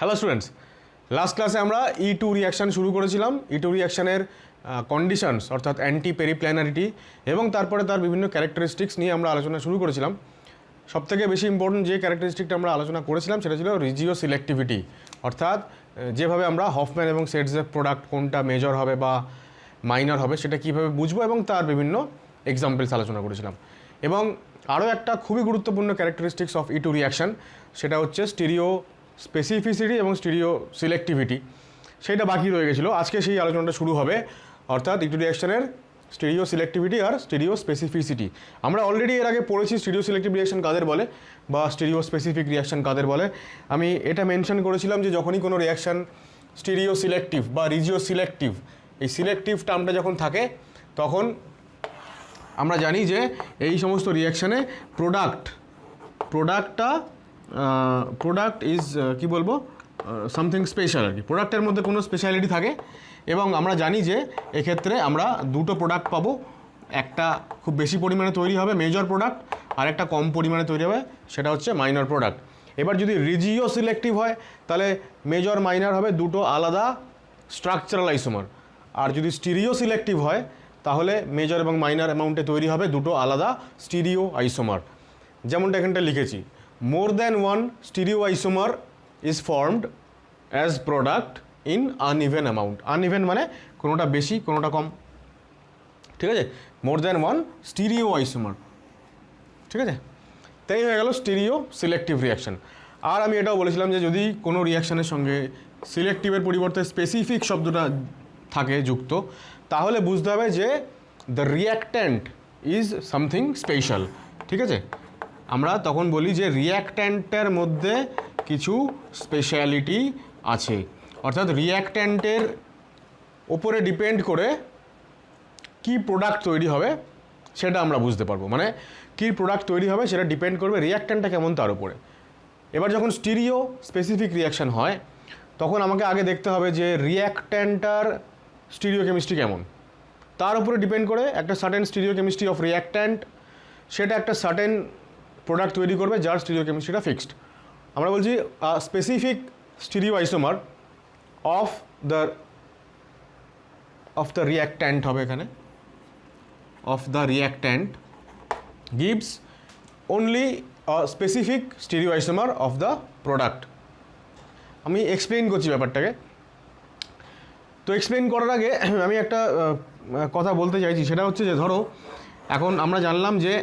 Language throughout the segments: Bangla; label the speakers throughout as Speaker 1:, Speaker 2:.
Speaker 1: হ্যালো স্টুডেন্টস, লাস্ট ক্লাসে আমরা E2 রিয়াকশান শুরু করেছিলাম। E2 রিয়াকশানের কন্ডিশনস অর্থাৎ অ্যান্টি পেরিপ্ল্যানারিটি এবং তারপরে তার বিভিন্ন ক্যারেক্টারিস্টিক্স নিয়ে আমরা আলোচনা শুরু করেছিলাম। সবথেকে বেশি ইম্পর্টেন্ট যে ক্যারেক্টারিস্টিকটা আমরা আলোচনা করেছিলাম সেটা ছিল রিজিও সিলেক্টিভিটি, অর্থাৎ যেভাবে আমরা হফম্যান এবং সেটজেফ প্রোডাক্ট কোনটা মেজর হবে বা মাইনর হবে সেটা কীভাবে বুঝবো এবং তার বিভিন্ন এক্সাম্পলস আলোচনা করেছিলাম। এবং আরও একটা খুবই গুরুত্বপূর্ণ ক্যারেক্টারিস্টিক্স অফ E2 রিয়াকশান, সেটা হচ্ছে স্টিরিও স্পেসিফিসিটি এবং স্টিরিও সিলেক্টিভিটি, সেইটা বাকি রয়ে গেছিলো। আজকে সেই আলোচনাটা শুরু হবে, অর্থাৎ E2 রিয়াকশানের স্টিরিও সিলেক্টিভিটি আর স্টিরিও স্পেসিফিসিটি। আমরা অলরেডি এর আগে পড়েছি স্টিরিও সিলেক্টিভ রিয়াকশান কাদের বলে বা স্টিরিও স্পেসিফিক রিয়াকশান কাদের বলে। আমি এটা মেনশন করেছিলাম যে যখনই কোনো রিয়াকশান স্টিরিও সিলেক্টিভ বা রিজিও সিলেক্টিভ, এই সিলেক্টিভ টার্মটা যখন থাকে তখন আমরা জানি যে এই সমস্ত রিয়াকশানে প্রোডাক্ট ইজ কী বলবো, সামথিং স্পেশাল আর কি। প্রোডাক্টের মধ্যে কোনো স্পেশালিটি থাকে এবং আমরা জানি যে এক্ষেত্রে আমরা দুটো প্রোডাক্ট পাবো, একটা খুব বেশি পরিমাণে তৈরি হবে মেজর প্রোডাক্ট, আর একটা কম পরিমাণে তৈরি হবে সেটা হচ্ছে মাইনর প্রোডাক্ট। এবার যদি রিজিও সিলেক্টিভ হয় তাহলে মেজর মাইনর হবে দুটো আলাদা স্ট্রাকচারাল আইসোমার, আর যদি স্টিরিও সিলেক্টিভ হয় তাহলে মেজর এবং মাইনর অ্যামাউন্টে তৈরি হবে দুটো আলাদা স্টিরিও আইসোমার। যেমনটা এখানটা লিখেছি, more than one stereo isomer is formed as product in uneven amount. Uneven মানে কোনোটা বেশি কোনোটা কম, ঠিক আছে। More than one stereo isomer, ঠিক আছে। তাই হয়ে গেল স্টিরিও সিলেক্টিভ রিয়াকশান। আর আমি এটাও বলেছিলাম যে যদি কোনো রিয়াকশানের সঙ্গে সিলেক্টিভের পরিবর্তে স্পেসিফিক শব্দটা থাকে যুক্ত, তাহলে বুঝতে হবে যে the reactant is something special, ঠিক আছে। আমরা তখন বলি যে রিয়াক্ট্যান্টের মধ্যে কিছু স্পেশালিটি আছে, অর্থাৎ রিয়াক্ট্যান্টের ওপরে ডিপেন্ড করে কি প্রোডাক্ট তৈরি হবে সেটা আমরা বুঝতে পারবো। মানে কী প্রোডাক্ট তৈরি হবে সেটা ডিপেন্ড করবে রিয়াক্ট্যান্টটা কেমন তার উপরে। এবার যখন স্টিরিও স্পেসিফিক রিয়াকশান হয় তখন আমাকে আগে দেখতে হবে যে রিয়াক্ট্যান্টটার স্টিরিও কেমিস্ট্রি কেমন, তার উপরে ডিপেন্ড করে একটা certain stereo chemistry of reactant, সেটা একটা সার্টেন প্রোডাক্ট তৈরি করবে যার স্টিরিও কেমিস্ট্রিটা ফিক্সড। আমরা বলছি specific stereo isomer of the reactant হবে এখানে, of the reactant gives only specific stereo isomer of the product. আমি এক্সপ্লেইন করছি ব্যাপারটাকে। তো এক্সপ্লেইন করার আগে আমি একটা কথা বলতে চাইছি, সেটা হচ্ছে যে ধরো এখন আমরা জানলাম যে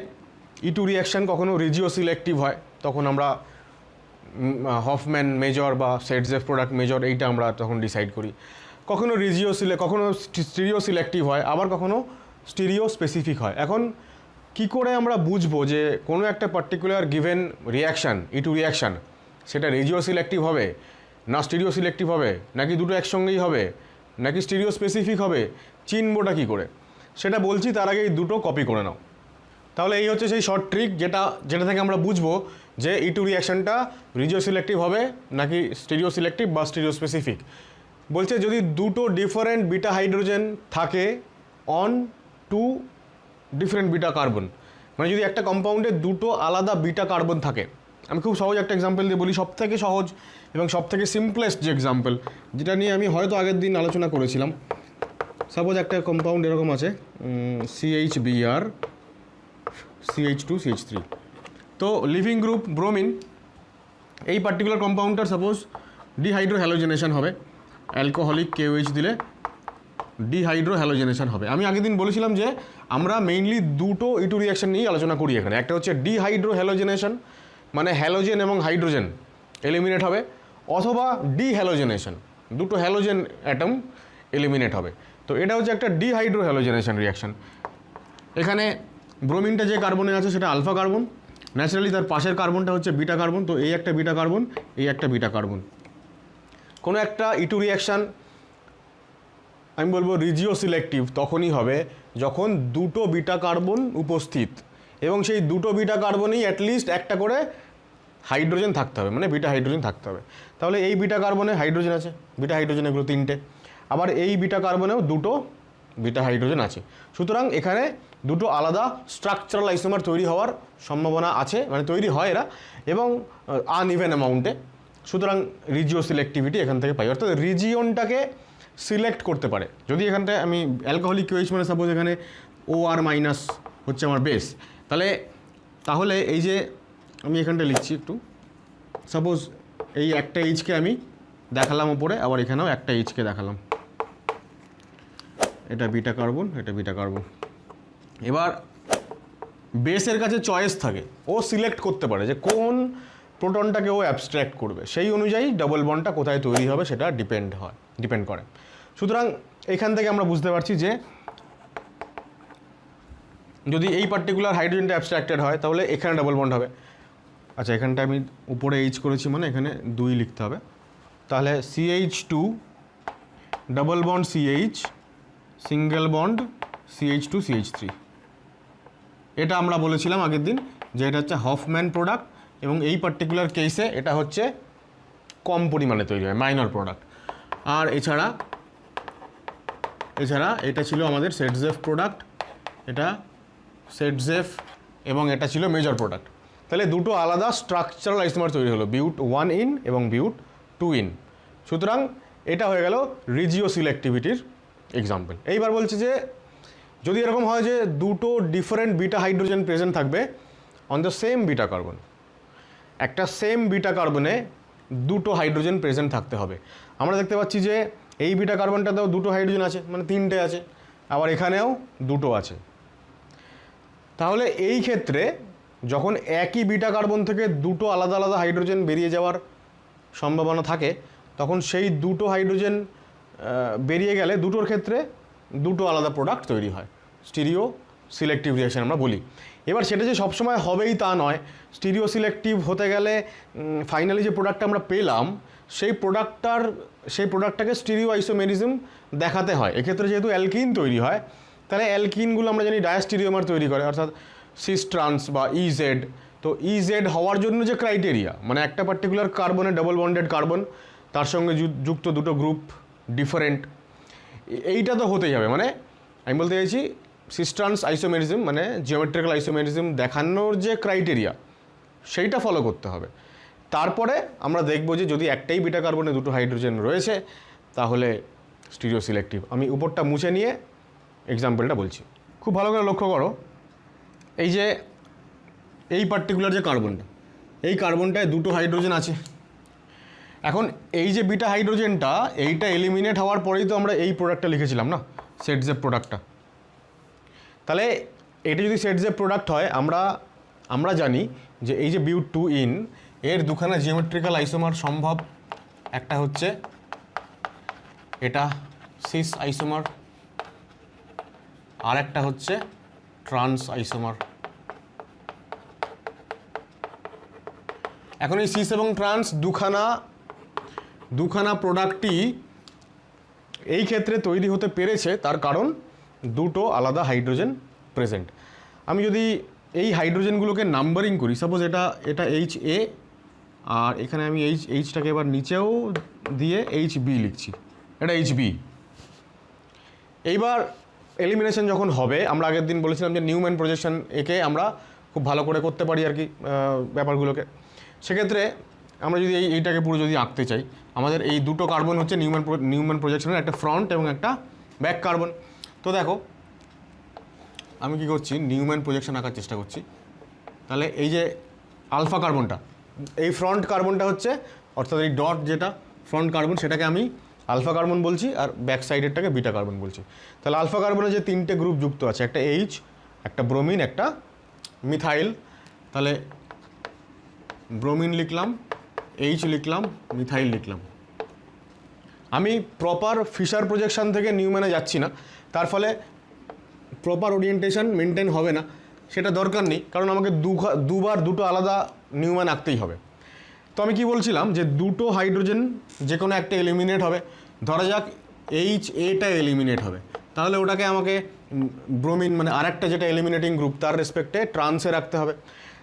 Speaker 1: E2 রিয়াকশান কখনো রিজিও সিলেক্টিভ হয়, তখন আমরা হফম্যান মেজর বা সেটজেফ প্রোডাক্ট মেজর এইটা আমরা তখন ডিসাইড করি। কখনো কখনো স্টিরিও সিলেক্টিভ হয়, আবার কখনো স্টিরিও স্পেসিফিক হয়। এখন কি করে আমরা বুঝবো যে কোনো একটা particular given reaction E2 reaction সেটা রিজিও সিলেক্টিভ হবে না স্টিরিও সিলেক্টিভ হবে, নাকি দুটো একসঙ্গেই হবে, নাকি স্টিরিও স্পেসিফিক হবে, চিনবোটা কী করে সেটা বলছি। তার আগে এই দুটো কপি করে নাও। তাহলে এই হচ্ছে সেই শর্ট ট্রিক যেটা থেকে আমরা বুঝবো যে E2 রিয়াকশানটা রিজিও সিলেক্টিভ হবে নাকি স্টিরিও সিলেক্টিভ বা স্টিরিও স্পেসিফিক। বলছে যদি দুটো ডিফারেন্ট বিটা হাইড্রোজেন থাকে on two different beta carbon, মানে যদি একটা কম্পাউন্ডে দুটো আলাদা বিটা কার্বন থাকে। আমি খুব সহজ একটা এক্সাম্পল দিয়ে বলি, সবথেকে সহজ এবং সবথেকে সিম্পলেস্ট যে এক্সাম্পল, যেটা নিয়ে আমি হয়তো আগের দিন আলোচনা করেছিলাম। সাপোজ একটা কম্পাউন্ড এরকম আছে CHBr CH2CH3, তো লিভিং গ্রুপ ব্রোমিন, এই পার্টিকুলার কম্পাউন্ডটার সাপোজ ডিহাইড্রো হ্যালোজেনেশন হবে, অ্যালকোহলিক KOH দিলে ডিহাইড্রো হ্যালোজেনেশন হবে। আমি আগের দিন বলেছিলাম যে আমরা মেইনলি দুটো E2 রিয়াকশান নিয়েই আলোচনা করি এখানে। একটা হচ্ছে ডিহাইড্রো হ্যালোজেনেশন, মানে হ্যালোজেন এবং হাইড্রোজেন এলিমিনেট হবে, অথবা ডিহ্যালোজেনেশন, দুটো হ্যালোজেন অ্যাটম এলিমিনেট হবে। তো এটা হচ্ছে একটা ডিহাইড্রো হ্যালোজেনেশন রিয়াকশান। এখানে ব্রোমিনটা যে কার্বনে আছে সেটা আলফা কার্বন, ন্যাচারালি তার পাশের কার্বনটা হচ্ছে বিটা কার্বন, তো এই একটা বিটা কার্বন, এই একটা বিটা কার্বন। কোনো একটা E2 রিয়াকশান আমি বলবো রিজিও সিলেক্টিভ তখনই হবে যখন দুটো বিটা কার্বন উপস্থিত এবং সেই দুটো বিটা কার্বনেই অ্যাটলিস্ট একটা করে হাইড্রোজেন থাকতে হবে, মানে বিটা হাইড্রোজেন থাকতে হবে। তাহলে এই বিটা কার্বনে হাইড্রোজেন আছে, বিটা হাইড্রোজেন এগুলো তিনটে, আবার এই বিটা কার্বনেও দুটো বিটা হাইড্রোজেন আছে। সুতরাং এখানে দুটো আলাদা স্ট্রাকচারাল আইসোমার তৈরি হওয়ার সম্ভাবনা আছে, মানে তৈরি হয় এরা, এবং আনইভেন অ্যামাউন্টে। সুতরাং রিজিও সিলেক্টিভিটি এখান থেকে পাই, অর্থাৎ রিজিয়নটাকে সিলেক্ট করতে পারে। যদি এখানটায় আমি অ্যালকোহলিক ওয়েজ মানে সাপোজ এখানে OR মাইনাস হচ্ছে আমার বেস, তাহলে এই যে আমি এখানটা লিখছি একটু, সাপোজ এই একটা এইচকে আমি দেখালাম ওপরে, আবার এখানেও একটা এইচকে দেখালাম, এটা বিটা কার্বন, এটা বিটা কার্বন। এবার বেসের কাছে চয়েস থাকে, ও সিলেক্ট করতে পারে যে কোন প্রোটনটাকে ও অ্যাবস্ট্র্যাক্ট করবে, সেই অনুযায়ী ডবল বন্ডটা কোথায় তৈরি হবে সেটা ডিপেন্ড করে। সুতরাং এখান থেকে আমরা বুঝতে পারছি যে যদি এই পার্টিকুলার হাইড্রোজেনটা অ্যাবস্ট্রাক্টেড হয় তাহলে এখানে ডাবল বন্ড হবে। আচ্ছা, এখানটা আমি উপরে এইচ করেছি মানে এখানে 2 লিখতে হবে, তাহলে CH2 double bond CH single bond CH2 CH3। এটা আমরা বলেছিলাম আগের দিন যে এটা হচ্ছে হফম্যান প্রোডাক্ট, এবং এই পার্টিকুলার কেসে এটা হচ্ছে কম পরিমাণে তৈরি হয়, মাইনর প্রোডাক্ট। আর এছাড়া এটা ছিল আমাদের সেটজেফ প্রোডাক্ট, এটা সেটজেফ, এবং এটা ছিল মেজর প্রোডাক্ট। তাহলে দুটো আলাদা স্ট্রাকচারাল আইসোমার তৈরি হলো, বিউট 1 ইন এবং বিউট 2 ইন। সুতরাং এটা হয়ে গেল রিজিও সিলেক্টিভিটির এক্সাম্পল। এইবার বলছি যে যদি এরকম হয় যে দুটো ডিফারেন্ট বিটা হাইড্রোজেন প্রেজেন্ট থাকবে on the same beta carbon, একটা সেম বিটা কার্বনে দুটো হাইড্রোজেন প্রেজেন্ট থাকতে হবে। আমরা দেখতে পাচ্ছি যে এই বিটা কার্বনটাতেও দুটো হাইড্রোজেন আছে, মানে 3টে আছে, আবার এখানেও দুটো আছে। তাহলে এই ক্ষেত্রে যখন একই বিটা কার্বন থেকে দুটো আলাদা আলাদা হাইড্রোজেন বেরিয়ে যাওয়ার সম্ভাবনা থাকে, তখন সেই দুটো হাইড্রোজেন বেরিয়ে গেলে দুটোর ক্ষেত্রে দুটো আলাদা প্রোডাক্ট তৈরি হয়, স্টিরিও সিলেক্টিভ রিঅ্যাকশন আমরা বলি। এবার সেটা যে সবসময় হবেই তা নয়, স্টিরিও সিলেক্টিভ হতে গেলে ফাইনালি যে প্রোডাক্টটা আমরা পেলাম সেই প্রোডাক্টটাকে স্টিরিও আইসোমেরিজম দেখাতে হয়। এক্ষেত্রে যেহেতু অ্যালকিন তৈরি হয়, তাহলে অ্যালকিনগুলো আমরা জানি ডায়াস্টিরিওমার তৈরি করে, অর্থাৎ সিস ট্রান্স বা ইজেড। তো ইজেড হওয়ার জন্য যে ক্রাইটেরিয়া, মানে একটা পার্টিকুলার কার্বনে ডাবল বন্ডেড কার্বন, তার সঙ্গে যুক্ত দুটো গ্রুপ ডিফারেন্ট, এইটা তো হতেই হবে। মানে আমি বলতে চাইছি সিস ট্রান্স আইসোমেরিজম মানে জিওমেট্রিক্যাল আইসোমেরিজম দেখানোর যে ক্রাইটেরিয়া সেইটা ফলো করতে হবে। তারপরে আমরা দেখব যে যদি একটাই বিটা কার্বনে দুটো হাইড্রোজেন রয়েছে তাহলে স্টিরিও সিলেক্টিভ। আমি উপরটা মুছে নিয়ে এক্সাম্পলটা বলছি, খুব ভালো করে লক্ষ্য করো। এই যে এই পার্টিকুলার যে কার্বনটা, এই কার্বনটায় দুটো হাইড্রোজেন আছে। এখন এই যে বিটা হাইড্রোজেনটা, এইটা এলিমিনেট হওয়ার পরেই তো আমরা এই প্রোডাক্টটা লিখেছিলাম না, সেটজেপ প্রোডাক্টটা। তাহলে এটা যদি সেটজেপ প্রোডাক্ট হয়, আমরা জানি যে এই যে বিউট 2 ইন এর দুখানা জিওমেট্রিক্যাল আইসোমার সম্ভব, একটা হচ্ছে এটা সিস আইসোমার, আর একটা হচ্ছে ট্রান্স আইসোমার। এখন এই সিস এবং ট্রান্স দুখানা প্রোডাক্টই এই ক্ষেত্রে তৈরি হতে পেরেছে, তার কারণ দুটো আলাদা হাইড্রোজেন প্রেজেন্ট। আমি যদি এই হাইড্রোজেনগুলোকে নাম্বারিং করি, সাপোজ এটা HA, আর এখানে আমি এইচটাকে এবার নিচেও দিয়ে HB লিখছি, এটা HB। এইবার এলিমিনেশন যখন হবে, আমরা আগের দিন বলেছিলাম যে নিউম্যান প্রজেকশন একে আমরা খুব ভালো করে করতে পারি আর কি ব্যাপারগুলোকে। সেক্ষেত্রে আমরা যদি এইটাকে পুরো যদি আঁকতে চাই, আমাদের এই দুটো কার্বন হচ্ছে নিউম্যান প্রজেকশনের একটা ফ্রন্ট এবং একটা ব্যাক কার্বন। তো দেখো আমি কি করছি, নিউম্যান প্রজেকশন আঁকার চেষ্টা করছি। তাহলে এই যে আলফা কার্বনটা, এই ফ্রন্ট কার্বনটা হচ্ছে, অর্থাৎ এই ডট যেটা ফ্রন্ট কার্বন সেটাকে আমি আলফা কার্বন বলছি, আর ব্যাক সাইডেরটাকে বিটা কার্বন বলছি। তাহলে আলফা কার্বনে যে 3টে গ্রুপ যুক্ত আছে, একটা H, একটা ব্রোমিন, একটা মিথাইল। তাহলে ব্রোমিন লিখলাম, H লিখলাম, মিথাইল লিখলাম। আমি প্রপার ফিশার প্রজেকশন থেকে নিউম্যানে যাচ্ছি না, তার ফলে প্রপার ওরিয়েন্টেশন মেনটেন হবে না, সেটা দরকার নেই, কারণ আমাকে দুবার দুটো আলাদা নিউম্যান আঁকতেই হবে। তো আমি কি বলছিলাম যে দুটো হাইড্রোজেন যে কোনো একটা এলিমিনেট হবে, ধরা যাক HAটা এলিমিনেট হবে, তাহলে ওটাকে আমাকে ব্রোমিন মানে আরেকটা যেটা এলিমিনেটিং গ্রুপ তার রেসপেক্টে ট্রান্সে রাখতে হবে।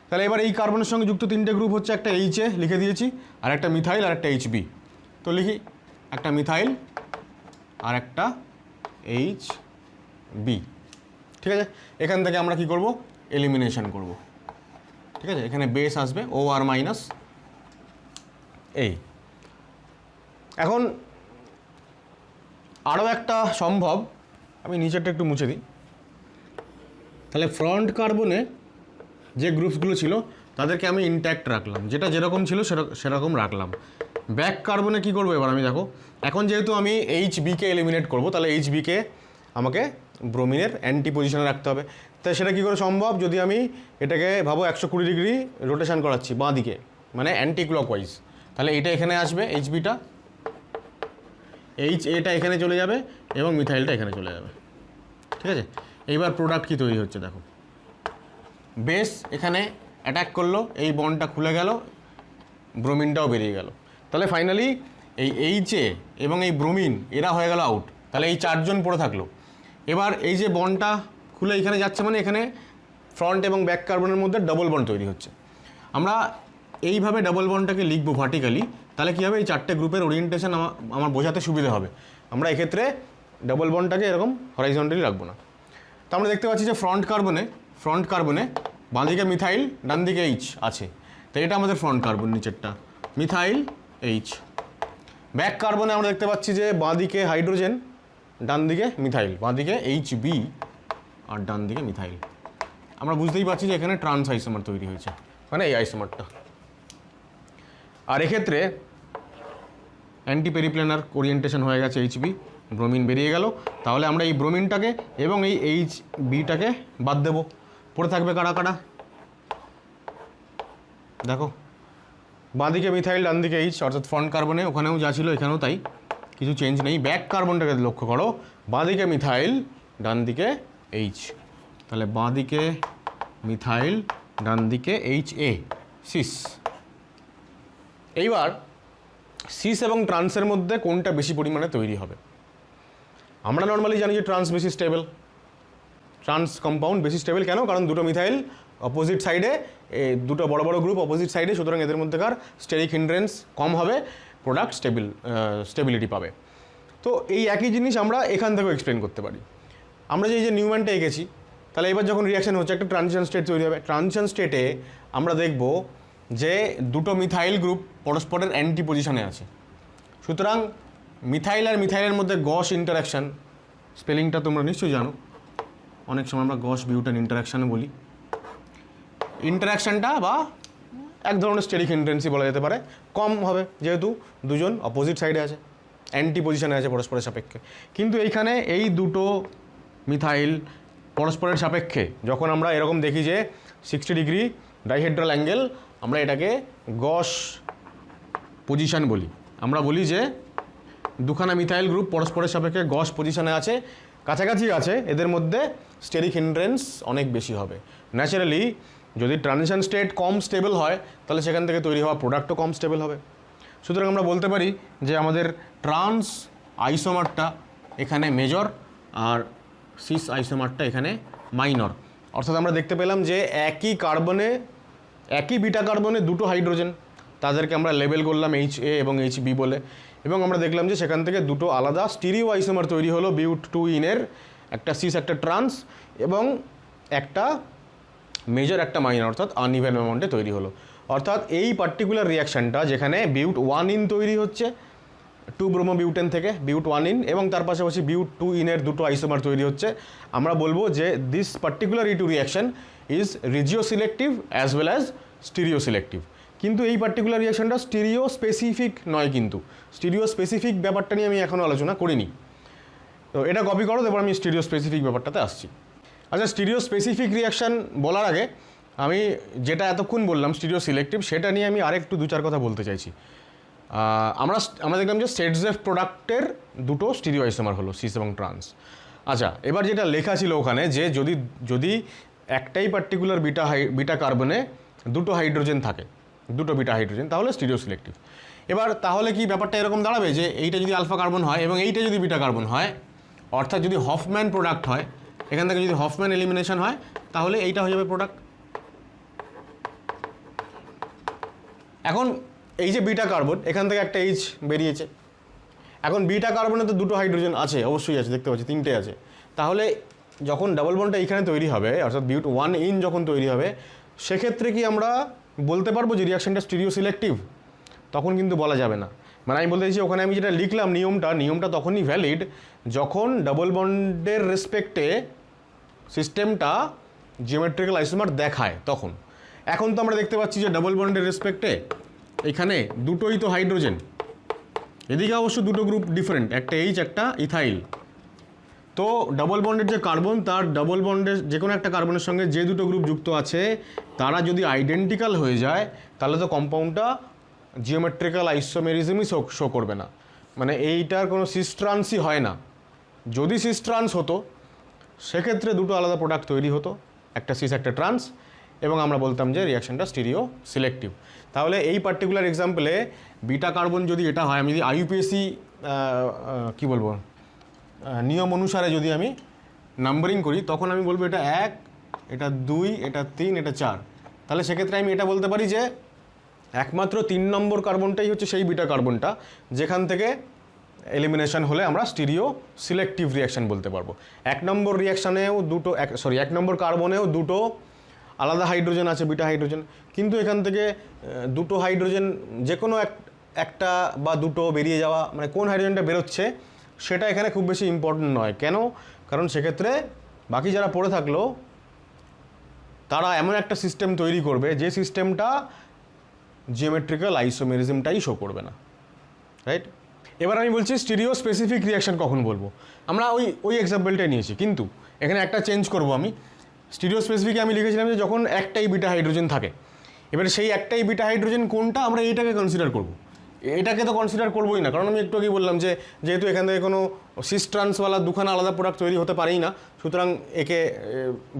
Speaker 1: তাহলে এবার এই কার্বনের সঙ্গে যুক্ত 3টে গ্রুপ হচ্ছে, একটা HA লিখে দিয়েছি, আর একটা মিথাইল, আর একটা HB। তো লিখি একটা মিথাইল আর একটা HB, ঠিক আছে। এখান থেকে আমরা কি করব, এলিমিনেশন করব, ঠিক আছে। এখানে বেস আসবে OR মাইনাস এই। এখন আরও একটা সম্ভব, আমি নিচেরটা একটু মুছে দিই, তাহলে ফ্রন্ট কার্বনে যে গ্রুপসগুলো ছিল তাদেরকে আমি ইনট্যাক্ট রাখলাম, যেটা যেরকম ছিল সেরকম রাখলাম। ব্যাক কার্বনে কী করবো এবার আমি দেখো, এখন যেহেতু আমি এইচবিকে এলিমিনেট করব, তাহলে এইচবিকে আমাকে ব্রোমিনের অ্যান্টি পজিশনে রাখতে হবে। তাই সেটা কী করে সম্ভব, যদি আমি এটাকে ভাবো 120 ডিগ্রি রোটেশন করাচ্ছি বাঁ দিকে, মানে অ্যান্টি ক্লকওয়াইজ, তাহলে এটা এখানে আসবে এইচবিটা, এটা এখানে চলে যাবে এবং মিথাইলটা এখানে চলে যাবে। ঠিক আছে, এইবার প্রোডাক্ট কী তৈরি হচ্ছে দেখো, বেস এখানে অ্যাটাক করলো, এই বন্ডটা খুলে গেল, ব্রোমিনটাও বেরিয়ে গেল। তাহলে ফাইনালি এই এইচএ এবং এই ব্রোমিন এরা হয়ে গেল আউট, তাহলে এই 4 জন পড়ে থাকলো। এবার এই যে বন্ডটা খুলে এখানে যাচ্ছে, মানে এখানে ফ্রন্ট এবং ব্যাক কার্বনের মধ্যে ডবল বন্ড তৈরি হচ্ছে। আমরা এইভাবে ডাবল বন্ডটাকে লিখবো ভার্টিক্যালি, তাহলে কী হবে, এই 4টে গ্রুপের ওরিয়েন্টেশন আমার বোঝাতে সুবিধা হবে। আমরা এক্ষেত্রে ডাবল বন্ডটাকে এরকম হরাইজন্টালি রাখবো না। তো আমরা দেখতে পাচ্ছি যে ফ্রন্ট কার্বনে বাঁ দিকে মিথাইল, ডান দিকে এইচ আছে, তো এটা আমাদের ফ্রন্ট কার্বন, নিচেরটা মিথাইল এইচ। ব্যাক কার্বনে আমরা দেখতে পাচ্ছি যে বাঁ দিকে হাইড্রোজেন, ডান দিকে মিথাইল, বাঁ দিকে এইচবি আর ডান দিকে মিথাইল। আমরা বুঝতেই পারছি যে এখানে ট্রান্স আইসোমার তৈরি হয়েছে, মানে এই আইসোমারটা। আর এক্ষেত্রে অ্যান্টি পেরিপ্লেনার ওরিয়েন্টেশন হয়ে গেছে এইচবি, ব্রোমিন বেরিয়ে গেল। তাহলে আমরা এই ব্রোমিনটাকে এবং এই এইচবিটাকে বাদ দেবো, পড়ে থাকবে কারা কারা দেখো, বাঁদিকে মিথাইল, ডান দিকে এইচ, অর্থাৎ ফ্রন্ট কার্বনে ওখানেও যা ছিল এখানেও তাই, কিছু চেঞ্জ নেই। ব্যাক কার্বনটাকে লক্ষ্য করো, বাঁদিকে মিথাইল, ডান দিকে এইচ, তাহলে বাঁদিকে মিথাইল, ডান দিকে এইচ এ, সিস। এইবার সিস এবং ট্রান্সের মধ্যে কোনটা বেশি পরিমাণে তৈরি হবে? আমরা নর্মালি জানি যে ট্রান্স বেশি স্টেবল, ট্রান্স কম্পাউন্ড বেশি স্টেবল। কেন? কারণ দুটো মিথাইল অপোজিট সাইডে, দুটো বড় বড় গ্রুপ অপোজিট সাইডে, সুতরাং এদের মধ্যেকার স্টেরিক হিন্ড্রেন্স কম হবে, প্রোডাক্ট স্টেবিলিটি পাবে। তো এই একই জিনিস আমরা এখান থেকেও এক্সপ্লেন করতে পারি। আমরা যে এই যে নিউম্যানটা এঁকেছি, তাহলে এবার যখন রিয়াকশন হচ্ছে একটা ট্রানজিশন স্টেট তৈরি হবে। ট্রানজিশন স্টেটে আমরা দেখব যে দুটো মিথাইল গ্রুপ পরস্পরের অ্যান্টি পজিশনে আছে, সুতরাং মিথাইল আর মিথাইলের মধ্যে গস ইন্টারাকশান, স্পেলিংটা তোমরা নিশ্চয়ই জানো, অনেক সময় আমরা গস বিউটেন ইন্টারাকশানও বলি। ইন্টারাকশানটা বা এক ধরনের স্টেরিক হিন্ড্রেন্সি বলা যেতে পারে, কম হবে যেহেতু দুজন অপোজিট সাইডে আছে, অ্যান্টি পজিশনে আছে পরস্পরের সাপেক্ষে। কিন্তু এইখানে এই দুটো মিথাইল পরস্পরের সাপেক্ষে যখন আমরা এরকম দেখি যে 60 ডিগ্রি ডাইহেড্রাল অ্যাঙ্গেল, আমরা এটাকে গস পজিশন বলি। আমরা বলি যে দুখানা মিথাইল গ্রুপ পরস্পরের সাপেক্ষে গস পজিশনে আছে, কাছাকাছি আছে, এদের মধ্যে স্টেরিক হিন্ড্রেন্স অনেক বেশি হবে। ন্যাচারালি যদি ট্রানজিশন স্টেট কম স্টেবল হয়, তাহলে সেখান থেকে তৈরি হওয়া প্রোডাক্টও কম স্টেবল হবে। সুতরাং আমরা বলতে পারি যে আমাদের ট্রান্স আইসোমারটা এখানে মেজর আর সিস আইসোমারটা এখানে মাইনর। অর্থাৎ আমরা দেখতে পেলাম যে একই বিটা কার্বনে দুটো হাইড্রোজেন, তাদেরকে আমরা লেবেল করলাম HA এবং HB বলে, এবং আমরা দেখলাম যে সেখান থেকে দুটো আলাদা স্টিরিও আইসোমার তৈরি হলো, বিউট 2 ইনের, একটা সিস একটা ট্রান্স, এবং একটা মেজর একটা মাইনর, অর্থাৎ আনইভেন অ্যামাউন্টে তৈরি হলো। অর্থাৎ এই পার্টিকুলার রিয়াকশানটা যেখানে বিউট 1 ইন তৈরি হচ্ছে 2 ব্রোমোবিউটেন থেকে, বিউট 1 ইন, এবং তার পাশাপাশি বিউট 2 ইনের দুটো আইসোমার তৈরি হচ্ছে, আমরা বলবো যে this particular E2 reaction is regio selective as well as stereo selective. কিন্তু এই পার্টিকুলার রিয়াকশানটা স্টিরিও স্পেসিফিক নয়, কিন্তু স্টিরিও স্পেসিফিক ব্যাপারটা নিয়ে আমি এখনও আলোচনা করিনি। তো এটা কপি করো, তারপর আমি স্টিরিও স্পেসিফিক ব্যাপারটাতে আসছি। আচ্ছা, স্টিরিও স্পেসিফিক রিয়াকশান বলার আগে আমি যেটা এতক্ষণ বললাম স্টিরিও সিলেক্টিভ, সেটা নিয়ে আমি আরেকটু 2-4 কথা বলতে চাইছি। আমরা দেখলাম যে সেটজেফ প্রোডাক্টের দুটো স্টিরিও আইসোমার হলো, সিস এবং ট্রান্স। আচ্ছা, এবার যেটা লেখা ছিল ওখানে যে যদি একটাই পার্টিকুলার বিটা কার্বনে দুটো হাইড্রোজেন থাকে, দুটো বিটা হাইড্রোজেন, তাহলে স্টিরিও সিলেক্টিভ। এবার তাহলে কি ব্যাপারটা এরকম দাঁড়াবে যে এইটা যদি আলফা কার্বন হয় এবং এইটা যদি বিটা কার্বন হয়, অর্থাৎ যদি হফম্যান প্রোডাক্ট হয়, এখান থেকে যদি হফম্যান এলিমিনেশন হয়, তাহলে এইটা হয়ে যাবে প্রোডাক্ট। এখন এই যে বিটা কার্বন, এখান থেকে একটা এইচ বেরিয়েছে, এখন বিটা কার্বনে তো দুটো হাইড্রোজেন আছে, অবশ্যই আছে, দেখতে পাচ্ছি 3টে আছে। তাহলে যখন ডাবল বন্ডটা এখানে তৈরি হবে, অর্থাৎ বিউট 1 ইন যখন তৈরি হবে, সেক্ষেত্রে কি আমরা বলতে পারবো যে রিয়াকশানটা স্টিরিও সিলেক্টিভ? তখন কিন্তু বলা যাবে না, মানে আমি বলতে চাইছি ওখানে আমি যেটা লিখলাম নিয়মটা তখনই ভ্যালিড যখন ডাবল বন্ডের রেসপেক্টে সিস্টেমটা জিওমেট্রিক্যাল আইসোমার দেখায় তখন। এখন তো আমরা দেখতে পাচ্ছি যে ডাবল বন্ডের রেসপেক্টে এখানে দুটোই তো হাইড্রোজেন, এদিকে অবশ্য দুটো গ্রুপ ডিফারেন্ট, একটা এইচ একটা ইথাইল। তো ডাবল বন্ডের যে কার্বন, তার ডাবল বন্ডের যে কোনো একটা কার্বনের সঙ্গে যে দুটো গ্রুপ যুক্ত আছে তারা যদি আইডেন্টিক্যাল হয়ে যায় তাহলে তো কম্পাউন্ডটা জিওমেট্রিক্যাল আইসোমেরিজমই শো করবে না, মানে এইটার কোনো সিস্ট্রান্সই হয় না। যদি সিস্ট্রান্স হতো সেক্ষেত্রে দুটো আলাদা প্রোডাক্ট তৈরি হতো, একটা সিস একটা ট্রান্স, এবং আমরা বলতাম যে রিয়াকশনটা স্টিরিও সিলেক্টিভ। তাহলে এই পার্টিকুলার এক্সাম্পলে বিটা কার্বন যদি এটা হয়, আমি যদি আইইউপিএসসি কী বলবো নিয়ম অনুসারে যদি আমি নাম্বারিং করি তখন আমি বলবো এটা 1, এটা 2, এটা 3, এটা 4। তাহলে সেক্ষেত্রে আমি এটা বলতে পারি যে একমাত্র 3 নম্বর কার্বনটাই হচ্ছে সেই বিটা কার্বনটা যেখান থেকে এলিমিনেশন হলে আমরা স্টিরিও সিলেক্টিভ রিয়াকশান বলতে পারবো। 1 নম্বর রিয়াকশানেও এক নম্বর কার্বনেও দুটো আলাদা হাইড্রোজেন আছে, বিটা হাইড্রোজেন, কিন্তু এখান থেকে দুটো হাইড্রোজেন যে কোনো একটা বা দুটো বেরিয়ে যাওয়া, মানে কোন হাইড্রোজেনটা বেরোচ্ছে সেটা এখানে খুব বেশি ইম্পর্টেন্ট নয়। কেন? কারণ সেক্ষেত্রে বাকি যারা পড়ে থাকলো তারা এমন একটা সিস্টেম তৈরি করবে যে সিস্টেমটা জিওমেট্রিক্যাল আইসোমেরিজমটাই শো করবে না, রাইট? এবার আমি বলছি স্টিরিও স্পেসিফিক রিয়াকশান কখন বলবো। আমরা ওই এক্সাম্পলটাই নিয়েছি, কিন্তু এখানে একটা চেঞ্জ করব আমি। স্টিরিও স্পেসিফিকে আমি লিখেছিলাম যে যখন একটাই বিটা হাইড্রোজেন থাকে, এবারে সেই একটাই বিটা হাইড্রোজেন কোনটা আমরা এইটাকে কনসিডার করব। এটাকে তো কনসিডার করবোই না, কারণ আমি একটু আগেই বললাম যে যেহেতু এখান থেকে কোনো সিস্ট্রান্সওয়ালা দুখানা আলাদা প্রোডাক্ট তৈরি হতে পারেই না, সুতরাং একে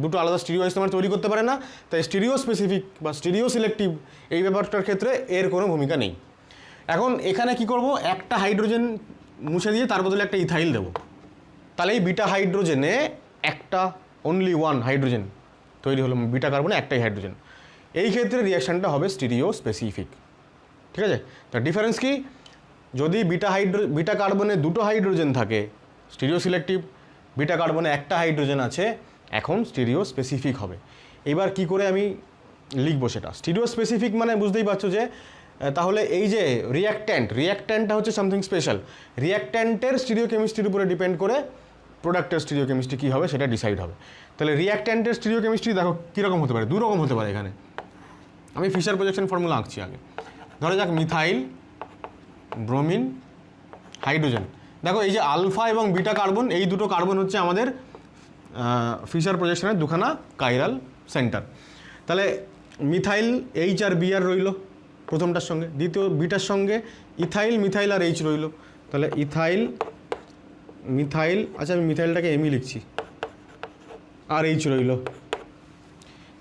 Speaker 1: দুটো আলাদা স্টিরিও আইসোমার তৈরি করতে পারে না, তাই স্টিরিও স্পেসিফিক বা স্টিরিও সিলেক্টিভ এই ব্যাপারটার ক্ষেত্রে এর কোনো ভূমিকা নেই। এখন এখানে কি করব, একটা হাইড্রোজেন মুছে দিয়ে তার বদলে একটা ইথাইল দেবো, তাহলে এই বিটা হাইড্রোজেনে একটা অনলি ওয়ান হাইড্রোজেন তৈরি হলো, বিটা কার্বনে একটাই হাইড্রোজেন। এই ক্ষেত্রে রিয়াকশানটা হবে স্টিরিও স্পেসিফিক, ঠিক আছে? তার ডিফারেন্স কি? যদি বিটা কার্বনে দুটো হাইড্রোজেন থাকে স্টিরিও সিলেক্টিভ, বিটা কার্বনে একটা হাইড্রোজেন আছে এখন স্টিরিও স্পেসিফিক হবে। এবার কি করে আমি লিখবো সেটা? স্টিরিও স্পেসিফিক মানে বুঝতেই পারছো যে তাহলে এই যে রিয়াক্ট্যান্টটা হচ্ছে সামথিং স্পেশাল, রিয়াক্ট্যান্টের স্টিরিও কেমিস্ট্রির উপরে ডিপেন্ড করে প্রোডাক্টের স্টিরিও কেমিস্ট্রি কী হবে সেটা ডিসাইড হবে। তাহলে রিয়াক্ট্যান্টের স্টিরিও কেমিস্ট্রি দেখো কীরকম হতে পারে, দুরকম হতে পারে। এখানে আমি ফিশার প্রজেকশন ফর্মুলা আঁকছি আগে। ধরা যাক মিথাইল, ব্রোমিন, হাইড্রোজেন। দেখো এই যে আলফা এবং বিটা কার্বন, এই দুটো কার্বন হচ্ছে আমাদের ফিশার প্রজেকশনের দুখানা কাইরাল সেন্টার। তাহলে মিথাইল এইচ আর বি আর রইল প্রথমটার সঙ্গে, দ্বিতীয় বিটার সঙ্গে ইথাইল, মিথাইল আর এইচ রইল। তাহলে ইথাইল, মিথাইল, আচ্ছা আমি মিথাইলটাকে এমই লিখছি, আর এইচ রইল।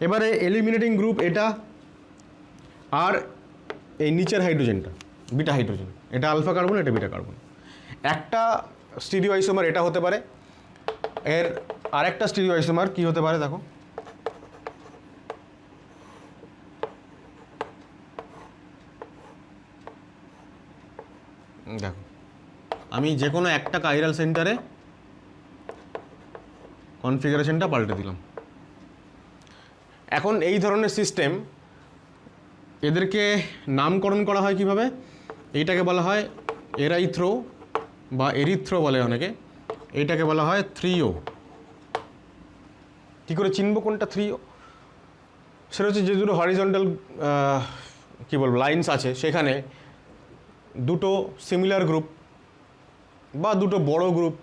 Speaker 1: এবারে এলিমিনেটিং গ্রুপ এটা, আর এই নিচের হাইড্রোজেনটা বিটা হাইড্রোজেন, এটা আলফা কার্বন, এটা বিটা কার্বন। একটা স্টিরিও আইসোমার এটা হতে পারে, এর আরেকটা স্টিরিও আইসোমার কী হতে পারে দেখো, দেখো আমি যে কোনো একটা কাইরাল সেন্টারে কনফিগারেশনটা পাল্টে দিলাম। এখন এই ধরনের সিস্টেম এদেরকে নামকরণ করা হয় কিভাবে? এইটাকে বলা হয় এরাইথ্রো বা এরিথ্রো বলে অনেকে, এইটাকে বলা হয় থ্রিও। কী করে চিনবো কোনটা থ্রিও? সেটা হচ্ছে যে দুটো হরিজন্টাল কী বলবো লাইন্স আছে, সেখানে দুটো সিমিলার গ্রুপ বা দুটো বড় গ্রুপ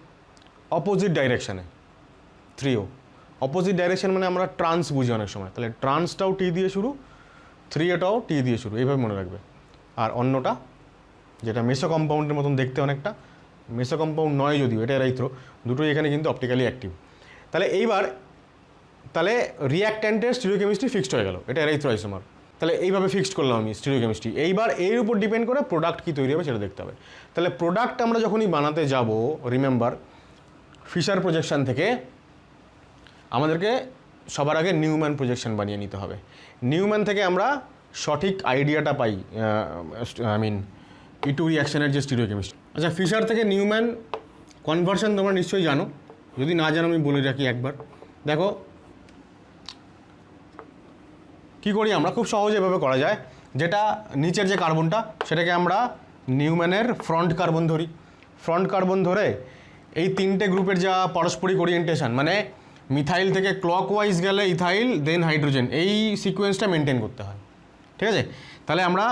Speaker 1: অপোজিট ডাইরেকশানে, থ্রিও। অপোজিট ডাইরেকশান মানে আমরা ট্রান্স বুঝি অনেক সময়, তাহলে ট্রান্সটাও টি দিয়ে শুরু, থ্রিওটাও টি দিয়ে শুরু, এইভাবে মনে রাখবে। আর অন্যটা যেটা মেসো কম্পাউন্ডের মতন দেখতে অনেকটা, মেসো কম্পাউন্ড নয় যদিও, এটা এরাইথ্রো, দুটোই এখানে কিন্তু অপটিক্যালি অ্যাক্টিভ। তাহলে রিয়াক্ট্যান্টের স্টিরিও কেমিস্ট্রি ফিক্সড হয়ে গেল, এটা এরাইথ্রো আইসোমার। তাহলে এইভাবে ফিক্সড করলাম আমি স্টিরিও কেমিস্ট্রি। এইবার এর উপর ডিপেন্ড করে প্রোডাক্ট কী তৈরি হবে সেটা দেখতে হবে। তাহলে প্রোডাক্ট আমরা যখনই বানাতে যাব, রিমেম্বার ফিশার প্রজেকশন থেকে আমাদেরকে সবার আগে নিউম্যান প্রজেকশন বানিয়ে নিতে হবে। নিউম্যান থেকে আমরা সঠিক আইডিয়াটা পাই, E2 রিয়াকশানের যে স্টিরিও কেমিস্ট্রি। আচ্ছা, ফিশার থেকে নিউম্যান কনভার্সন তোমরা নিশ্চয়ই জানো, যদি না জানো আমি বলে রাখি একবার। দেখো কী করি আমরা, খুব সহজে এভাবে করা যায়। যেটা নিচের যে কার্বনটা সেটাকে আমরা নিউম্যানের ফ্রন্ট কার্বন ধরি, ফ্রন্ট কার্বন ধরে এই তিনটে গ্রুপের যা পারস্পরিক ওরিয়েন্টেশন, মানে মিথাইল থেকে ক্লকওয়াইজ গেলে ইথাইল দেন হাইড্রোজেন, এই সিকোয়েন্সটা মেনটেন করতে হয়। ঠিক আছে, তাহলে আমরা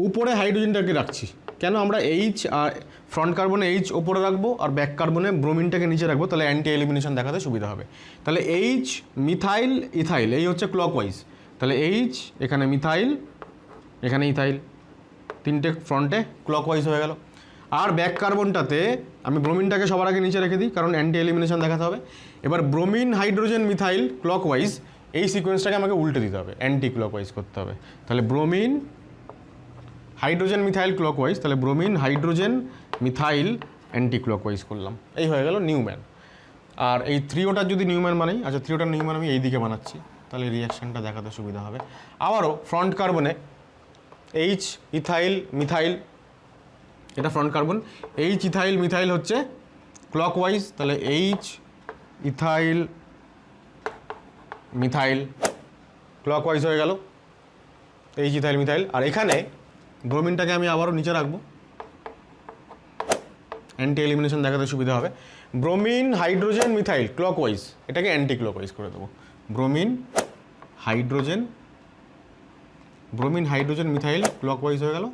Speaker 1: উপরে হাইড্রোজেনটাকে রাখছি কেন, আমরা এইচ আর ফ্রন্ট কার্বনে এইচ ওপরে রাখবো আর ব্যাক কার্বনে ব্রোমিনটাকে নিচে রাখবো, তাহলে অ্যান্টি এলিমিনেশন দেখাতে সুবিধা হবে। তাহলে এইচ মিথাইল ইথাইল এই হচ্ছে ক্লকওয়াইজ, তাহলে এইচ এখানে মিথাইল এখানে ইথাইল, তিনটে ফ্রন্টে ক্লকওয়াইজ হয়ে গেল। আর ব্যাক কার্বনটাতে আমি ব্রোমিনটাকে সবার আগে নিচে রেখে দিই কারণ অ্যান্টি এলিমিনেশন দেখাতে হবে। এবার ব্রোমিন হাইড্রোজেন মিথাইল ক্লকওয়াইজ, এই সিকোয়েন্সটাকে আমাকে উল্টে দিতে হবে, অ্যান্টি ক্লকওয়াইজ করতে হবে। তাহলে ব্রোমিন হাইড্রোজেন মিথাইল ক্লকওয়াইজ, তাহলে bromine hydrogen methyl anti clockwise করলাম, এই হয়ে গেল নিউম্যান। আর এই থ্রিওটার যদি নিউম্যান বানাই, আচ্ছা থ্রিওটার নিউম্যান আমি এই দিকে বানাচ্ছি, তাহলে রিয়াকশানটা দেখাতে সুবিধা হবে। আবারও ফ্রন্ট কার্বনে এইচ ইথাইল মিথাইল, এটা front carbon, H ethyl methyl হচ্ছে ক্লকওয়াইজ, তাহলে এইচ ইথাইল মিথাইল ক্লকওয়াইজ হয়ে গেল, এইচ ইথাইল মিথাইল। আর এখানে ব্রোমিনটাকে আমি আবারও নিচে রাখবো, অ্যান্টি এলিমিনেশন দেখাতে সুবিধা হবে। ব্রোমিন হাইড্রোজেন মিথাইল ক্লকওয়াইজ, এটাকে অ্যান্টি ক্লকওয়াইজ করে দেবো। ব্রোমিন হাইড্রোজেন মিথাইল ক্লকওয়াইজ হয়ে গেল,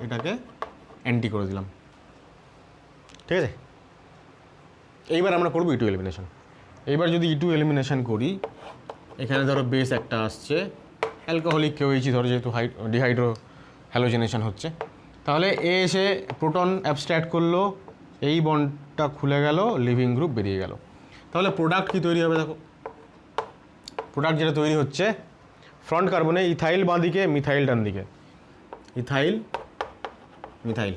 Speaker 1: এটাকে অ্যান্টি করে দিলাম। ঠিক আছে, এইবার আমরা করবো ইটু এলিমিনেশন। এইবার যদি ইটু এলিমিনেশন করি, এখানে ধরো বেস একটা আসছে, অ্যালকোহলিক কেওএইচি ধরো, যেহেতু ডিহাইড্রো হ্যালোজেনেশন হচ্ছে, তাহলে এ এসে প্রোটন অ্যাবস্ট্র্যাক্ট করলো, এই বন্ডটা খুলে গেল, লিভিং গ্রুপ বেরিয়ে গেল। তাহলে প্রোডাক্ট কী তৈরি হবে দেখো, প্রোডাক্ট যেটা তৈরি হচ্ছে, ফ্রন্ট কার্বনে ইথাইল বাঁ দিকে মিথাইল ডান দিকে, ইথাইল মিথাইল,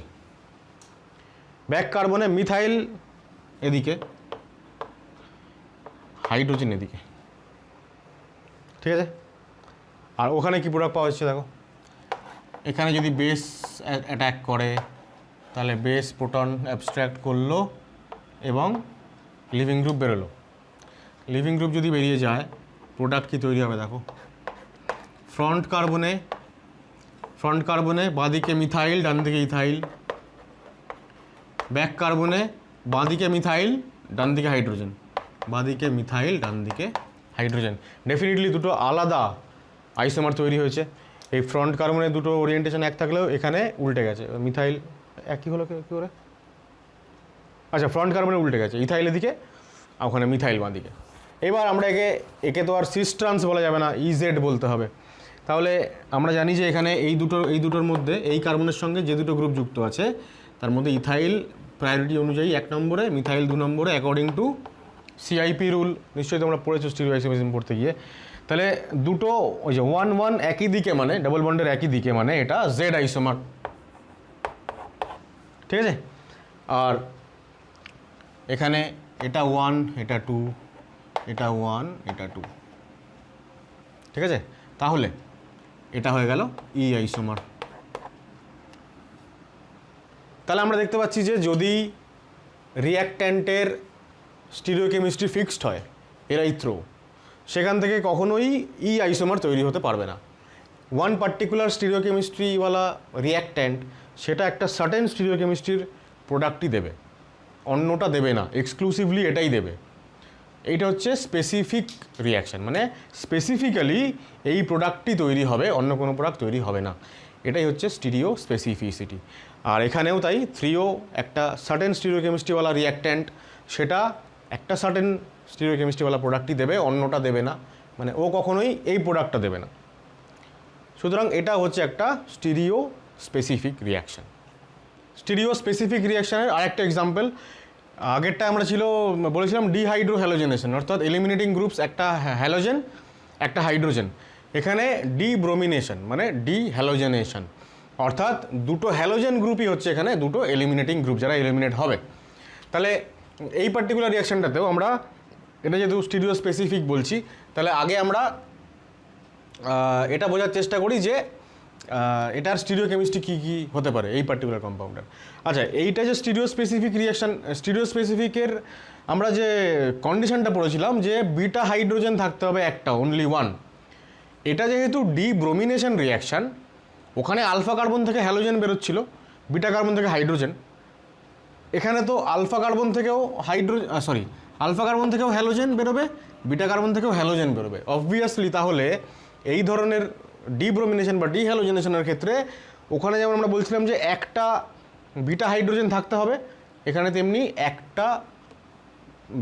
Speaker 1: ব্যাক কার্বনে মিথাইল এদিকে হাইড্রোজেন এদিকে। ঠিক আছে, আর ওখানে কি প্রোডাক্ট পাওয়া যাচ্ছে দেখো, এখানে যদি বেস অ্যাটাক করে তাহলে বেস প্রোটন অ্যাবস্ট্র্যাক্ট করলো এবং লিভিং গ্রুপ বেরোলো। লিভিং গ্রুপ যদি বেরিয়ে যায়, প্রোডাক্ট কি তৈরি হবে দেখো, ফ্রন্ট কার্বনে বাঁদিকে মিথাইল ডান দিকে ইথাইল, ব্যাক কার্বনে বাঁদিকে মিথাইল ডান দিকে হাইড্রোজেন, বাঁদিকে মিথাইল ডান দিকে হাইড্রোজেন। ডেফিনেটলি দুটো আলাদা আইসোমার তৈরি হয়েছে। এই ফ্রন্ট কার্বনের দুটো ওরিয়েন্টেশন এক থাকলেও এখানে উল্টে গেছে, মিথাইল একই হলো কী করে, আচ্ছা ফ্রন্ট কার্বনে উল্টে গেছে, ইথাইল এদিকে আর ওখানে মিথাইল বাঁদিকে। এবার আমরা একে তো আর সিস ট্রান্স বলা যাবে না, ইজেড বলতে হবে। তাহলে আমরা জানি যে এখানে এই দুটোর মধ্যে এই কার্বনের সঙ্গে যে দুটো গ্রুপ যুক্ত আছে তার মধ্যে ইথাইল প্রায়োরিটি অনুযায়ী 1 নম্বরে, মিথাইল 2 নম্বরে, অ্যাকর্ডিং টু সিআইপি রুল, নিশ্চয়ই তোমরা পড়েছো স্টিরিওআইসোমেরিজম পড়তে গিয়ে। তাহলে দুটো ওই যে 1-1 একই দিকে, মানে ডাবল বন্ডের একই দিকে, মানে এটা জেড আইসোমার। ঠিক আছে, আর এখানে এটা 1 এটা 2, এটা 1 এটা 2। ঠিক আছে, তাহলে এটা হয়ে গেল ই আইসোমার। তাহলে আমরা দেখতে পাচ্ছি যে যদি রিঅ্যাক্ট্যান্টের স্টিরিওকেমিস্ট্রি ফিক্সড হয় এরাইথ্রো, সেখান থেকে কখনোই ই আইসোমার তৈরি হতে পারবে না। ওয়ান পার্টিকুলার স্টিরিওকেমিস্ট্রিওয়ালা রিঅ্যাক্ট্যান্ট সেটা একটা সার্টেন স্টিরিওকেমিস্ট্রির প্রোডাক্টই দেবে, অন্যটা দেবে না, এক্সক্লুসিভলি এটাই দেবে। এইটা হচ্ছে স্পেসিফিক রিঅ্যাকশান, মানে স্পেসিফিক্যালি এই প্রোডাক্টটি তৈরি হবে, অন্য কোনো প্রোডাক্ট তৈরি হবে না। এটাই হচ্ছে স্টিরিও স্পেসিফিসিটি। আর এখানেও তাই, থ্রিও একটা সার্টেন স্টিরিওকেমিস্ট্রিওয়ালা রিঅ্যাক্ট্যান্ট, সেটা একটা সার্টেন স্টিরিওকেমিস্ট্রিওয়ালা প্রোডাক্টই দেবে, অন্যটা দেবে না, মানে ও কখনোই এই প্রোডাক্টটা দেবে না। সুতরাং এটা হচ্ছে একটা স্টিরিও স্পেসিফিক রিঅ্যাকশান। স্টিরিও স্পেসিফিক রিঅ্যাকশানের আরেকটা এক্সাম্পল, আগেরটা আমরা বলেছিলাম ডিহাইড্রো হ্যালোজেনেশন, অর্থাৎ এলিমিনেটিং গ্রুপস একটা হ্যালোজেন একটা হাইড্রোজেন। এখানে ডিব্রোমিনেশন মানে ডি হ্যালোজেনেশন, অর্থাৎ দুটো হ্যালোজেন গ্রুপই হচ্ছে এখানে দুটো এলিমিনেটিং গ্রুপ যারা এলিমিনেট হবে। তাহলে এই পার্টিকুলার রিঅ্যাকশানটাতেও আমরা, এটা যেহেতু স্টিরিও স্পেসিফিক বলছি, তাহলে আগে আমরা এটা বোঝার চেষ্টা করি যে এটার স্টিরিও কেমিস্ট্রি কী কী হতে পারে এই পার্টিকুলার কম্পাউন্ডের। আচ্ছা, এইটা যে স্টিরিও স্পেসিফিক রিঅ্যাকশান, স্টিরিও স্পেসিফিকের আমরা যে কন্ডিশনটা পড়েছিলাম যে বিটা হাইড্রোজেন থাকতে হবে একটা, অনলি ওয়ান। এটা যেহেতু ডিব্রোমিনেশন রিঅ্যাকশান, ওখানে আলফা কার্বন থেকে হ্যালোজেন বেরোচ্ছিল, বিটা কার্বন থেকে হাইড্রোজেন। এখানে তো আলফা কার্বন থেকেও আলফা কার্বন থেকেও হ্যালোজেন বেরোবে, বিটা কার্বন থেকেও হ্যালোজেন বেরোবে। অবভিয়াসলি তাহলে এই ধরনের ডিব্রোমিনেশন বা ডিহ্যালোজেনেশনের ক্ষেত্রে ওখানে যেমন আমরা বলছিলাম যে একটা বিটা হাইড্রোজেন থাকতে হবে, এখানে তেমনি একটা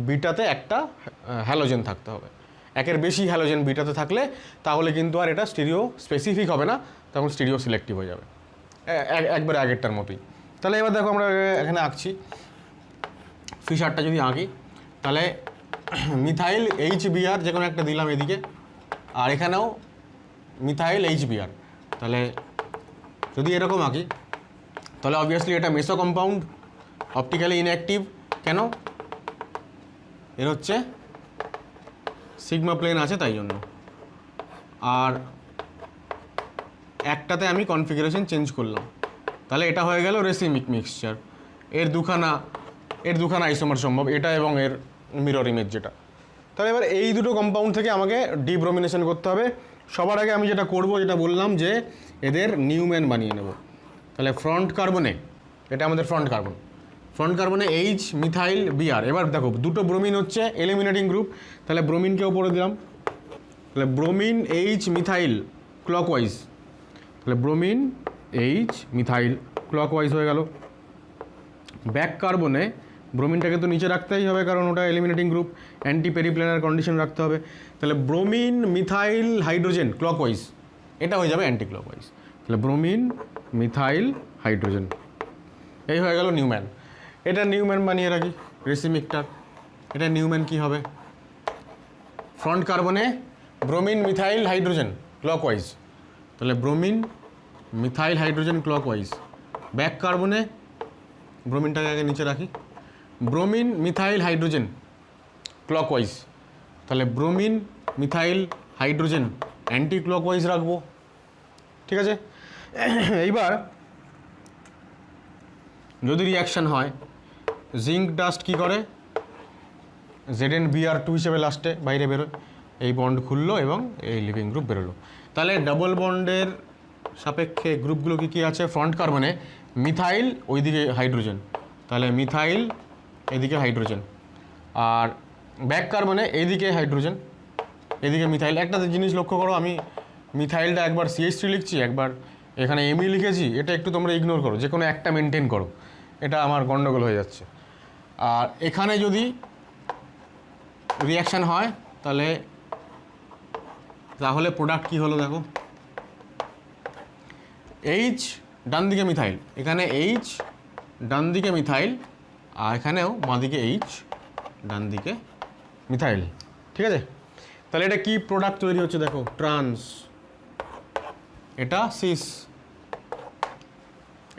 Speaker 1: বিটাতে একটা হ্যালোজেন থাকতে হবে। একের বেশি হ্যালোজেন বিটাতে থাকলে তাহলে কিন্তু আর এটা স্টিরিও স্পেসিফিক হবে না, তখন স্টিরিও সিলেক্টিভ হয়ে যাবে, একবারে আগেরটার মতোই। তাহলে এবার দেখো আমরা এখানে আঁকছি, ফিশারটা যদি আঁকি তাহলে মিথাইল HBr যে কোনো একটা দিলাম এদিকে, আর এখানেও মিথাইল HBr। তাহলে যদি এরকম আঁকি তাহলে অবভিয়াসলি এটা মেসো কম্পাউন্ড, অপটিক্যালি ইনঅ্যাক্টিভ। কেন? এর হচ্ছে সিগমা প্লেন আছে তাই জন্য। আর একটাতে আমি কনফিগারেশন চেঞ্জ করলাম, তাহলে এটা হয়ে গেল রেসিমিক মিক্সচার। এর দুখানা আইসোমার সম্ভব, এটা এবং এর মিরর ইমেজ যেটা। তাহলে এবার এই দুটো কম্পাউন্ড থেকে আমাকে ডিব্রোমিনেশন করতে হবে। সবার আগে আমি যেটা করব, যেটা বললাম যে এদের নিউম্যান বানিয়ে নেব। তাহলে ফ্রন্ট কার্বনে, এটা আমাদের ফ্রন্ট কার্বনে H মিথাইল Br। এবার দেখো দুটো ব্রোমিন হচ্ছে এলিমিনেটিং গ্রুপ, তাহলে ব্রোমিনকে উপরে দিলাম, তাহলে ব্রোমিন H মিথাইল ক্লকওয়াইজ, তাহলে ব্রোমিন H মিথাইল ক্লকওয়াইজ হয়ে গেল। ব্যাক কার্বনে ব্রোমিনটাকে তো নিচে রাখতেই হবে কারণ ওটা এলিমিনেটিং গ্রুপ, অ্যান্টি পেরিপ্লেনার কন্ডিশন রাখতে হবে। তাহলে ব্রোমিন মিথাইল হাইড্রোজেন ক্লকওয়াইজ, এটা হয়ে যাবে অ্যান্টি ক্লকওয়াইজ। তাহলে ব্রোমিন মিথাইল হাইড্রোজেন, এই হয়ে গেল নিউম্যান। এটা নিউম্যান বানিয়ে রাখি রেসিমিকটার। এটা নিউম্যান কি হবে? ফ্রন্ট কার্বনে ব্রোমিন মিথাইল হাইড্রোজেন ক্লকওয়াইজ, তাহলে bromine methyl hydrogen clockwise. Back কার্বনে ব্রোমিনটাকে আগে নিচে রাখি, ব্রোমিন মিথাইল হাইড্রোজেন ক্লকওয়াইজ, তাহলে bromine methyl hydrogen anti clockwise রাখবো। ঠিক আছে, এইবার যদি রিয়াকশান হয়, জিঙ্ক ডাস্ট কি করে, ZnBr2 হিসেবে লাস্টে বাইরে বেরোয়, এই বন্ড খুললো এবং এই লিভিং গ্রুপ বেরোলো। তাহলে ডাবল বন্ডের সাপেক্ষে গ্রুপগুলো কী কী আছে? ফ্রন্ট কার্বনে মিথাইল, ওইদিকে হাইড্রোজেন, তাহলে মিথাইল এদিকে হাইড্রোজেন। আর ব্যাক কার্বনে এইদিকে হাইড্রোজেন, এদিকে মিথাইল। একটা জিনিস লক্ষ্য করো, আমি মিথাইলটা একবার CH3 লিখছি, একবার এখানে Me লিখেছি, এটা একটু তোমরা ইগনোর করো, যে কোনো একটা মেনটেন করো, এটা আমার গন্ডগোল হয়ে যাচ্ছে। আর এখানে যদি রিয়াকশান হয় তাহলে প্রোডাক্ট কি হলো দেখো, H ডান দিকে মিথাইল, এখানে H ডান দিকে মিথাইল, আর এখানেও বাঁ দিকে H ডান দিকে মিথাইল। ঠিক আছে, তাহলে এটা কি প্রোডাক্ট তৈরি হচ্ছে দেখো, ট্রান্স, এটা সিস।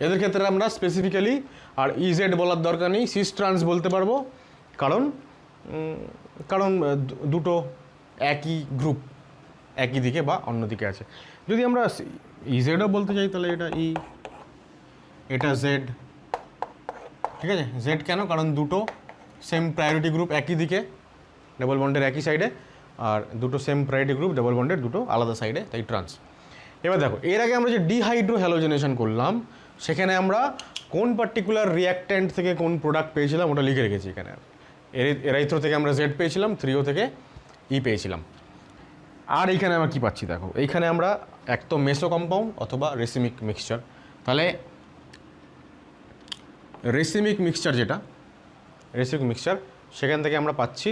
Speaker 1: এদের ক্ষেত্রে আমরা স্পেসিফিক্যালি আর ইজেড বলার দরকার নেই, সিস ট্রান্স বলতে পারবো, কারণ দুটো একই গ্রুপ একই দিকে বা অন্য দিকে আছে। যদি আমরা ইজেডও বলতে চাই তাহলে এটা ই, এটা জেড। ঠিক আছে, জেড কেন? কারণ দুটো সেম প্রায়োরিটি গ্রুপ একই দিকে, ডাবল বন্ডের একই সাইডে, আর দুটো সেম প্রায়োরিটি গ্রুপ ডাবল বন্ডের দুটো আলাদা সাইডে, তাই ট্রান্স। এবার দেখো, এর আগে আমরা যে ডিহাইড্রো হ্যালোজেনেশন করলাম, সেখানে আমরা কোন পার্টিকুলার রিয়াক্ট্যান্ট থেকে কোন প্রোডাক্ট পেয়েছিলাম ওটা লিখে রেখেছি এখানে। এরাইথ্রো থেকে আমরা জেড পেয়েছিলাম, থ্রিও থেকে ই পেয়েছিলাম। আর এইখানে আমরা কী পাচ্ছি দেখো, এইখানে আমরা এক তো মেসো কম্পাউন্ড অথবা রেসিমিক মিক্সচার। তাহলে রেসিমিক মিক্সচার সেখান থেকে আমরা পাচ্ছি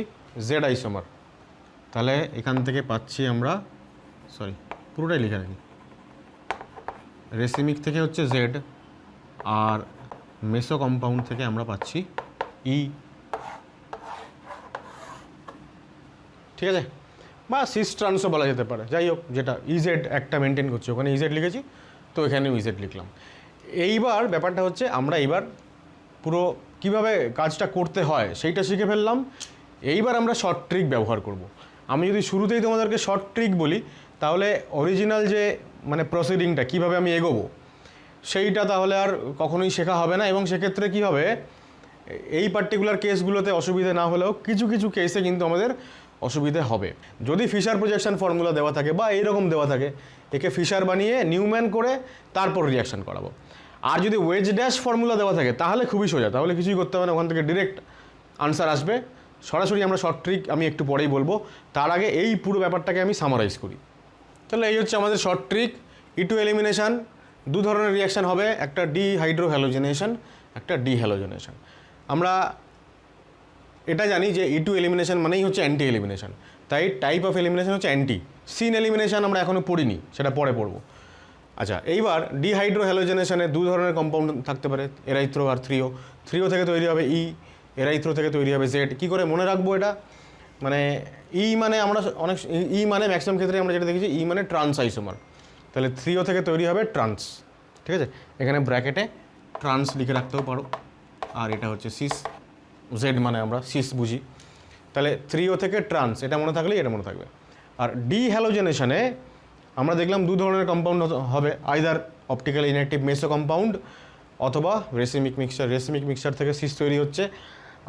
Speaker 1: জেড আইসোমার। তাহলে এখান থেকে পাচ্ছি আমরা, পুরোটাই লিখে রাখি, রেসিমিক থেকে হচ্ছে জেড, আর মেসো কম্পাউন্ড থেকে আমরা পাচ্ছি ই। ঠিক আছে, বা সিস ট্রান্সও বলা যেতে পারে, যাই হোক, যেটা ইজেড একটা মেনটেন করছে, ওখানে ইজেড লিখেছি, তো এখানেও ইজেড লিখলাম। এইবার ব্যাপারটা হচ্ছে আমরা এইবার পুরো কিভাবে কাজটা করতে হয় সেইটা শিখে ফেললাম। এইবার আমরা শর্ট ট্রিক ব্যবহার করব। আমি যদি শুরুতেই তোমাদেরকে শর্ট ট্রিক বলি, তাহলে অরিজিনাল যে মানে প্রসিডিংটা কীভাবে আমি এগোবো সেইটা তাহলে আর কখনোই শেখা হবে না। এবং সেক্ষেত্রে কী হবে, এই পার্টিকুলার কেসগুলোতে অসুবিধা না হলেও কিছু কিছু কেসে কিন্তু আমাদের অসুবিধে হবে। যদি ফিশার প্রজেকশন ফর্মুলা দেওয়া থাকে বা এইরকম দেওয়া থাকে, একে ফিশার বানিয়ে নিউম্যান করে তারপর রিয়াকশান করাবো। আর যদি ওয়েজ ড্যাশ ফর্মুলা দেওয়া থাকে তাহলে খুবই সোজা, তাহলে কিছুই করতে হবে না, ওখান থেকে ডিরেক্ট আনসার আসবে সরাসরি। আমরা শর্ট ট্রিক আমি একটু পরেই বলবো, তার আগে এই পুরো ব্যাপারটাকে আমি সামারাইজ করি। তাহলে এই হচ্ছে আমাদের শর্ট ট্রিক। E2 এলিমিনেশন, দু ধরনের রিয়াকশান হবে, একটা ডিহাইড্রোহ্যালোজেনেশন, একটা ডিহ্যালোজেনেশন। আমরা এটা জানি যে E2 এলিমিনেশন মানেই হচ্ছে অ্যান্টি এলিমিনেশন, তাই টাইপ অফ এলিমিনেশন হচ্ছে অ্যান্টি। সিন এলিমিনেশন আমরা এখনও পড়িনি, সেটা পরে পড়বো। আচ্ছা, এইবার ডিহাইড্রোহ্যালোজেনেশনে দু ধরনের কম্পাউন্ড থাকতে পারে, এরাইথ্রো আর থ্রিও। থ্রিও থেকে তৈরি হবে ই, এরাইথ্রো থেকে তৈরি হবে জেড। কী করে মনে রাখবো এটা? মানে ই মানে আমরা অনেক ই মানে ম্যাক্সিমাম ক্ষেত্রে আমরা যেটা দেখেছি ই মানে ট্রান্স আইসোমার, তাহলে থ্রিও থেকে তৈরি হবে ট্রান্স। ঠিক আছে, এখানে ব্র্যাকেটে ট্রান্স লিখে রাখতেও পারো। আর এটা হচ্ছে সিস, জেড মানে আমরা সিস বুঝি, তাহলে থ্রিও থেকে ট্রান্স, এটা মনে থাকলেই এটা মনে থাকবে। আর ডিহ্যালোজেনেশনে আমরা দেখলাম দু ধরনের কম্পাউন্ড হবে, আইদার অপটিক্যাল ইনঅ্যাক্টিভ মেসো কম্পাউন্ড অথবা রেসিমিক মিক্সচার। রেসিমিক মিক্সচার থেকে সিস তৈরি হচ্ছে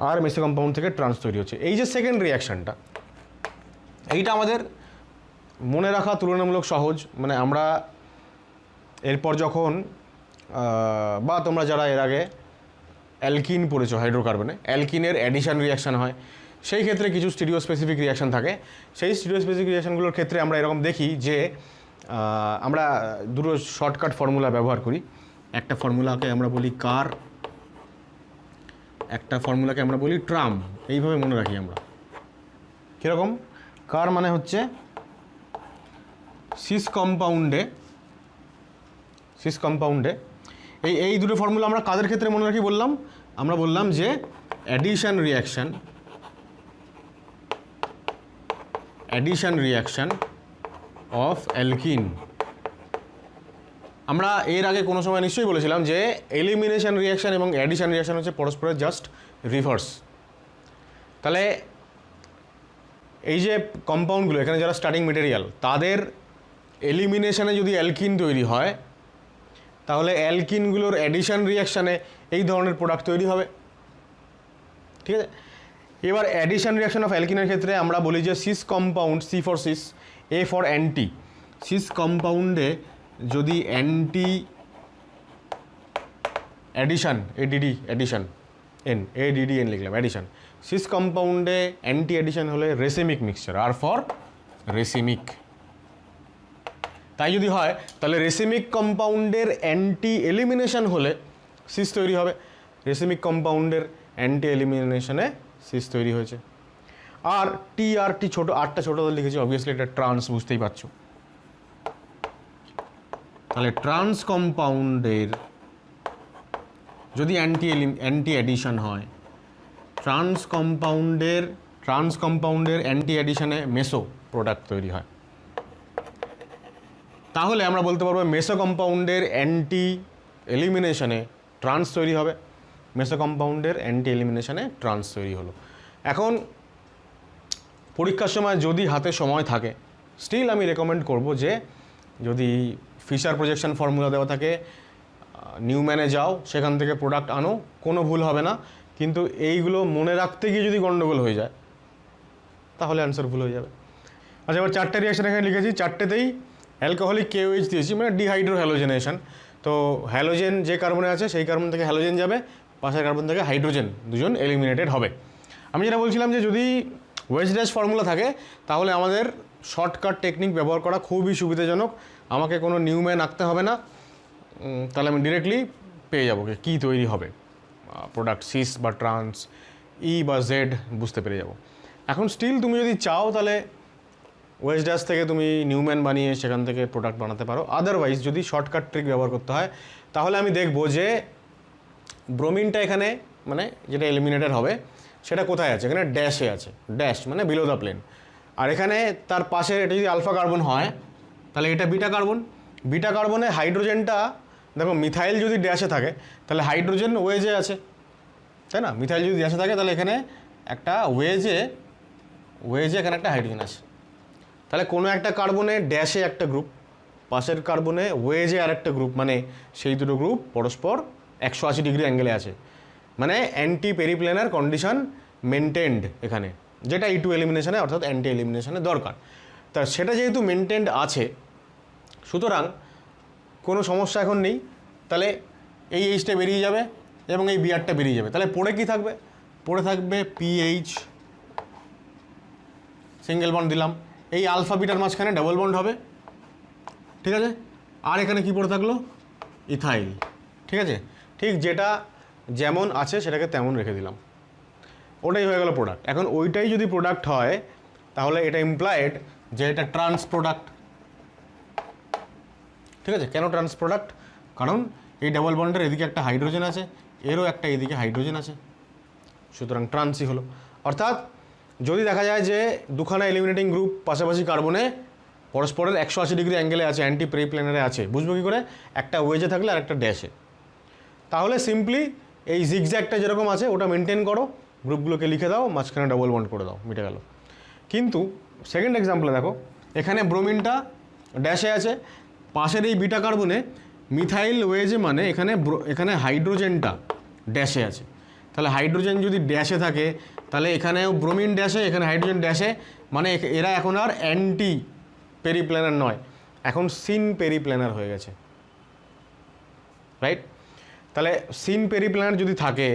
Speaker 1: আর মেসো কম্পাউন্ড থেকে ট্রান্স তৈরি হচ্ছে। এই যে সেকেন্ড রিয়াকশানটা, এইটা আমাদের মনে রাখা তুলনামূলক সহজ। মানে আমরা এরপর যখন বা তোমরা যারা এর আগে অ্যালকিন পড়েছো হাইড্রোকার্বনে, অ্যালকিনের অ্যাডিশন রিয়াকশান হয়, সেই ক্ষেত্রে কিছু স্টিরিও স্পেসিফিক রিয়াকশান থাকে। সেই স্টিরিও স্পেসিফিক রিয়াকশানগুলোর ক্ষেত্রে আমরা এরকম দেখি যে আমরা দুটো শর্টকাট ফর্মুলা ব্যবহার করি। একটা ফর্মুলাকে আমরা বলি কার, একটা ফর্মুলাকে আমরা বলি ট্রাম। এইভাবে মনে রাখি আমরা। কীরকম? কার মানে হচ্ছে সিস কম্পাউন্ডে এই দুটো ফর্মুলা আমরা কাদের ক্ষেত্রে মনে রাখি বললাম? আমরা বললাম যে অ্যাডিশন রিয়াকশান অফ অ্যালকিন। আমরা এর আগে কোনো সময় নিশ্চয়ই বলেছিলাম যে এলিমিনেশন রিয়াকশান এবং অ্যাডিশন রিয়াকশান হচ্ছে পরস্পরের জাস্ট রিভার্স। তাহলে এই যে কম্পাউন্ডগুলো এখানে যারা স্টার্টিং মেটেরিয়াল, তাদের এলিমিনেশনে যদি অ্যালকিন তৈরি হয়, তাহলে অ্যালকিনগুলোর অ্যাডিশন রিয়াকশানে এই ধরনের প্রোডাক্ট তৈরি হবে। ঠিক আছে, এবার অ্যাডিশন রিয়াকশন অফ অ্যালকিনের ক্ষেত্রে আমরা বলি যে cis compound, C for cis, A for anti. Cis কম্পাউন্ডে যদি অ্যান্টি অ্যাডিশন, এডিডি অ্যাডিশন, এডিডি লিখলাম অ্যাডিশন। সিস কম্পাউন্ডে অ্যান্টি অ্যাডিশন হলে racemic mixture, R for racemic. তাই যদি হয় তাহলে রেসিমিক কম্পাউন্ডের অ্যান্টি এলিমিনেশন হলে সিস তৈরি হবে। রেসিমিক কম্পাউন্ডের অ্যান্টি এলিমিনেশনে সিস তৈরি হয়েছে। আর টি ছোটো, আরটা ছোটোদের লিখেছি, অবভিয়াসলি এটা ট্রান্স, বুঝতেই পারছো। তাহলে ট্রান্স কম্পাউন্ডের যদি অ্যান্টি অ্যাডিশন হয়, ট্রান্স কম্পাউন্ডের অ্যান্টি অ্যাডিশনে মেসো প্রোডাক্ট তৈরি হয়। তাহলে আমরা বলতে পারবো মেসো কম্পাউন্ডের অ্যান্টি এলিমিনেশনে ট্রান্স তৈরি হবে। মেসো কম্পাউন্ডের অ্যান্টি এলিমিনেশনে ট্রান্স তৈরি হলো। এখন পরীক্ষার সময় যদি হাতে সময় থাকে, স্টিল আমি রেকমেন্ড করব যে যদি ফিশার প্রজেকশন ফর্মুলা দেওয়া থাকে, নিউম্যানে যাও, সেখান থেকে প্রোডাক্ট আনো, কোনো ভুল হবে না। কিন্তু এইগুলো মনে রাখতে গিয়ে যদি গণ্ডগোল হয়ে যায় তাহলে অ্যান্সার ভুল হয়ে যাবে। আচ্ছা, এবার চারটে রিয়াকশন এখানে লিখেছি, চারটেতেই অ্যালকোহলিক KOH দিয়েছি, মানে ডিহাইড্রোহ্যালোজেনেশন। তো হ্যালোজেন যে কার্বনে আছে সেই কার্বন থেকে হ্যালোজেন যাবে, পাশের কার্বন থেকে হাইড্রোজেন, দুজন এলিমিনেটেড হবে। আমি যেটা বলছিলাম যে যদি ওয়েজ ড্যাশ ফর্মুলা থাকে তাহলে আমাদের শর্টকাট টেকনিক ব্যবহার করা খুবই সুবিধাজনক। আমাকে কোনো নিউম্যান আঁকতে হবে না, তাহলে আমি ডিরেক্টলি পেয়ে যাবো কী তৈরি হবে, প্রোডাক্ট সিস বা ট্রান্স, ই বা জেড বুঝতে পেরে যাব। এখন স্টিল তুমি যদি চাও তাহলে ওয়েজ ড্যাশ থেকে তুমি নিউম্যান বানিয়ে সেখান থেকে প্রোডাক্ট বানাতে পারো। আদারওয়াইজ যদি শর্টকাট ট্রিক ব্যবহার করতে হয় তাহলে আমি দেখবো যে ব্রোমিনটা এখানে মানে যেটা এলিমিনেটেড হবে সেটা কোথায় আছে, এখানে ড্যাশে আছে, ড্যাশ মানে বিলো দ্য প্লেন। আর এখানে তার পাশে এটা যদি আলফা কার্বন হয় তাহলে এটা বিটা কার্বনে হাইড্রোজেনটা, দেখো মিথাইল যদি ড্যাশে থাকে তাহলে হাইড্রোজেন ওয়েজে আছে, তাই না? মিথাইল যদি ড্যাশে থাকে তাহলে এখানে একটা ওয়েজে এখানে একটা হাইড্রোজেন আছে। তাহলে কোনো একটা কার্বনে ড্যাশে একটা গ্রুপ, পাশের কার্বনে ওয়েজে আর একটা গ্রুপ, মানে সেই দুটো গ্রুপ পরস্পর 180 ডিগ্রি অ্যাঙ্গেলে আছে, মানে অ্যান্টি পেরিপ্লেনার কন্ডিশন মেনটেন্ড এখানে, যেটা E2 এলিমিনেশনে অর্থাৎ অ্যান্টি এলিমিনেশনে দরকার। তা সেটা যেহেতু মেনটেন্ড আছে, সুতরাং কোনো সমস্যা এখন নেই। তাহলে এই এইচটা বেরিয়ে যাবে এবং এই বিআরটা বেরিয়ে যাবে। তাহলে পড়ে কি থাকবে? পড়ে থাকবে পিএইচ, সিঙ্গেল বন্ড দিলাম, এই আলফা বিটার মাঝখানে ডাবল বন্ড হবে, ঠিক আছে। আর এখানে কি পড়ে থাকলো? ইথাইল, ঠিক আছে। ঠিক যেটা যেমন আছে সেটাকে তেমন রেখে দিলাম, ওটাই হয়ে গেল প্রোডাক্ট। এখন ওইটাই যদি প্রোডাক্ট হয় তাহলে এটা ইমপ্লয়েড যে এটা ট্রান্স প্রোডাক্ট, ঠিক আছে। কেন ট্রান্স প্রোডাক্ট? কারণ এই ডাবল বন্ডের এদিকে একটা হাইড্রোজেন আছে, এরও একটা এদিকে হাইড্রোজেন আছে, সুতরাং ট্রান্সই হলো। অর্থাৎ যদি দেখা যায় যে দুখানা এলিমিনেটিং গ্রুপ পাশাপাশি কার্বনে পরস্পরের 180 ডিগ্রি অ্যাঙ্গেলে আছে, অ্যান্টি পেরিপ্ল্যানারে আছে, বুঝবো কী করে? একটা ওয়েজে থাকলে আর একটা ড্যাশে। তাহলে সিম্পলি এই জিগজ্যাগটা যেরকম আছে ওটা মেনটেন করো, গ্রুপগুলোকে লিখে দাও, মাঝখানে ডাবল বন্ড করে দাও, মিটে গেল। কিন্তু সেকেন্ড এক্সাম্পলে দেখো, এখানে ব্রোমিনটা ড্যাশে আছে, পাশের এই বিটা কার্বনে মিথাইল ওয়েজে, মানে এখানে হাইড্রোজেনটা ড্যাশে আছে। তাহলে হাইড্রোজেন যদি ড্যাশে থাকে তাহলে এখানেও ব্রোমিন ড্যাশে, এখানে হাইড্রোজেন ড্যাশে, মানে এরা এখন আর অ্যান্টি পেরিপ্ল্যানার নয়, এখন সিন পেরিপ্ল্যানার হয়ে গেছে, রাইট। তাহলে সিন পেরিপ্ল্যানার যদি থাকে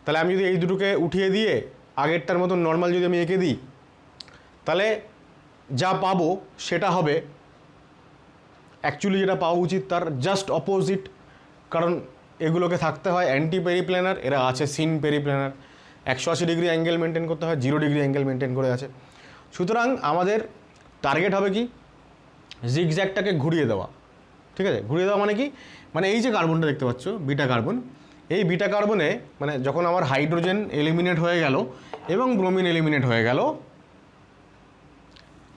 Speaker 1: তাহলে আমি যদি এই দুটোকে উঠিয়ে দিয়ে আগেরটার মতন নর্মাল যদি আমি এঁকে দিই, তাহলে যা পাবো সেটা হবে অ্যাকচুয়ালি যেটা পাওয়া উচিত তার জাস্ট অপোজিট। কারণ এগুলোকে থাকতে হয় অ্যান্টি পেরিপ্ল্যানার, এরা আছে সিন পেরিপ্ল্যানার, 180 ডিগ্রি অ্যাঙ্গেল মেনটেন করতে হয়, 0 ডিগ্রি অ্যাঙ্গেল মেনটেন করে আছে। সুতরাং আমাদের টার্গেট হবে কি? জিগজ্যাগটাকে ঘুরিয়ে দেওয়া, ঠিক আছে। ঘুরিয়ে দেওয়া মানে কি? মানে এই যে কার্বনটা দেখতে পাচ্ছ, বিটা কার্বন, এই বিটা কার্বনে মানে যখন আমার হাইড্রোজেন এলিমিনেট হয়ে গেল এবং ব্রোমিন এলিমিনেট হয়ে গেল,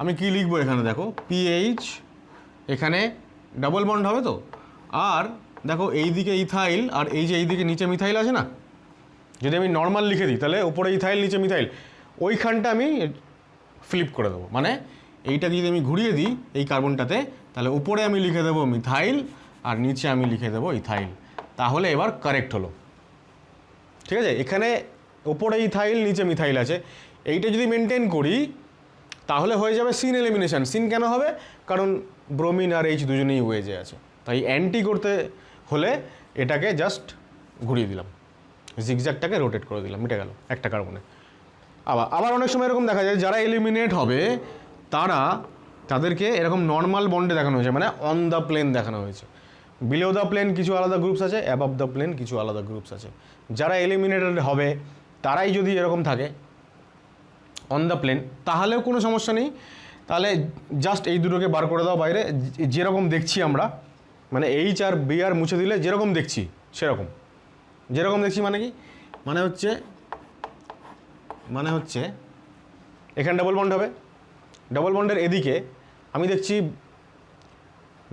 Speaker 1: আমি কি লিখবো এখানে দেখো, পিএইচ, এখানে ডাবল বন্ড হবে তো, আর দেখো এইদিকে ইথাইল, আর এই যে এইদিকে নিচে মিথাইল আছে না, যদি আমি নর্মাল লিখে দিই তাহলে উপরে ইথাইল নিচে মিথাইল, ওইখানটা আমি ফ্লিপ করে দেবো। মানে এইটাকে যদি আমি ঘুরিয়ে দিই এই কার্বনটাতে, তাহলে উপরে আমি লিখে দেবো মিথাইল আর নিচে আমি লিখে দেবো ইথাইল। তাহলে এবার কারেক্ট হলো, ঠিক আছে। এখানে উপরে ইথাইল নিচে মিথাইল আছে, এইটা যদি মেনটেন করি তাহলে হয়ে যাবে সিন এলিমিনেশন। সিন কেন হবে? কারণ ব্রোমিন আর এইচ দুজনেই ওয়েজে আছে, তাই অ্যান্টি করতে হলে এটাকে জাস্ট ঘুরিয়ে দিলাম, জিগজ্যাগটাকে রোটেট করে দিলাম, মিটে গেল একটা কার্বনে। আবার অনেক সময় এরকম দেখা যায় যারা এলিমিনেট হবে তাদেরকে এরকম নর্মাল বন্ডে দেখানো হয়েছে, মানে অন দ্য প্লেন দেখানো হয়েছে। বিলো দ্য প্লেন কিছু আলাদা গ্রুপস আছে, অ্যাবভ দ্য প্লেন কিছু আলাদা গ্রুপস আছে। যারা এলিমিনেটেড হবে তারাই যদি এরকম থাকে অন দ্য প্লেন তাহলেও কোনো সমস্যা নেই। তাহলে জাস্ট এই দুটোকে বার করে দাও বাইরে, যেরকম দেখছি আমরা, মানে এইচ আর বি আর মুছে দিলে যেরকম দেখছি সেরকম। যেরকম দেখছি মানে কি? মানে হচ্ছে এখানে ডাবল বন্ড হবে, ডাবল বন্ডের এদিকে আমি দেখছি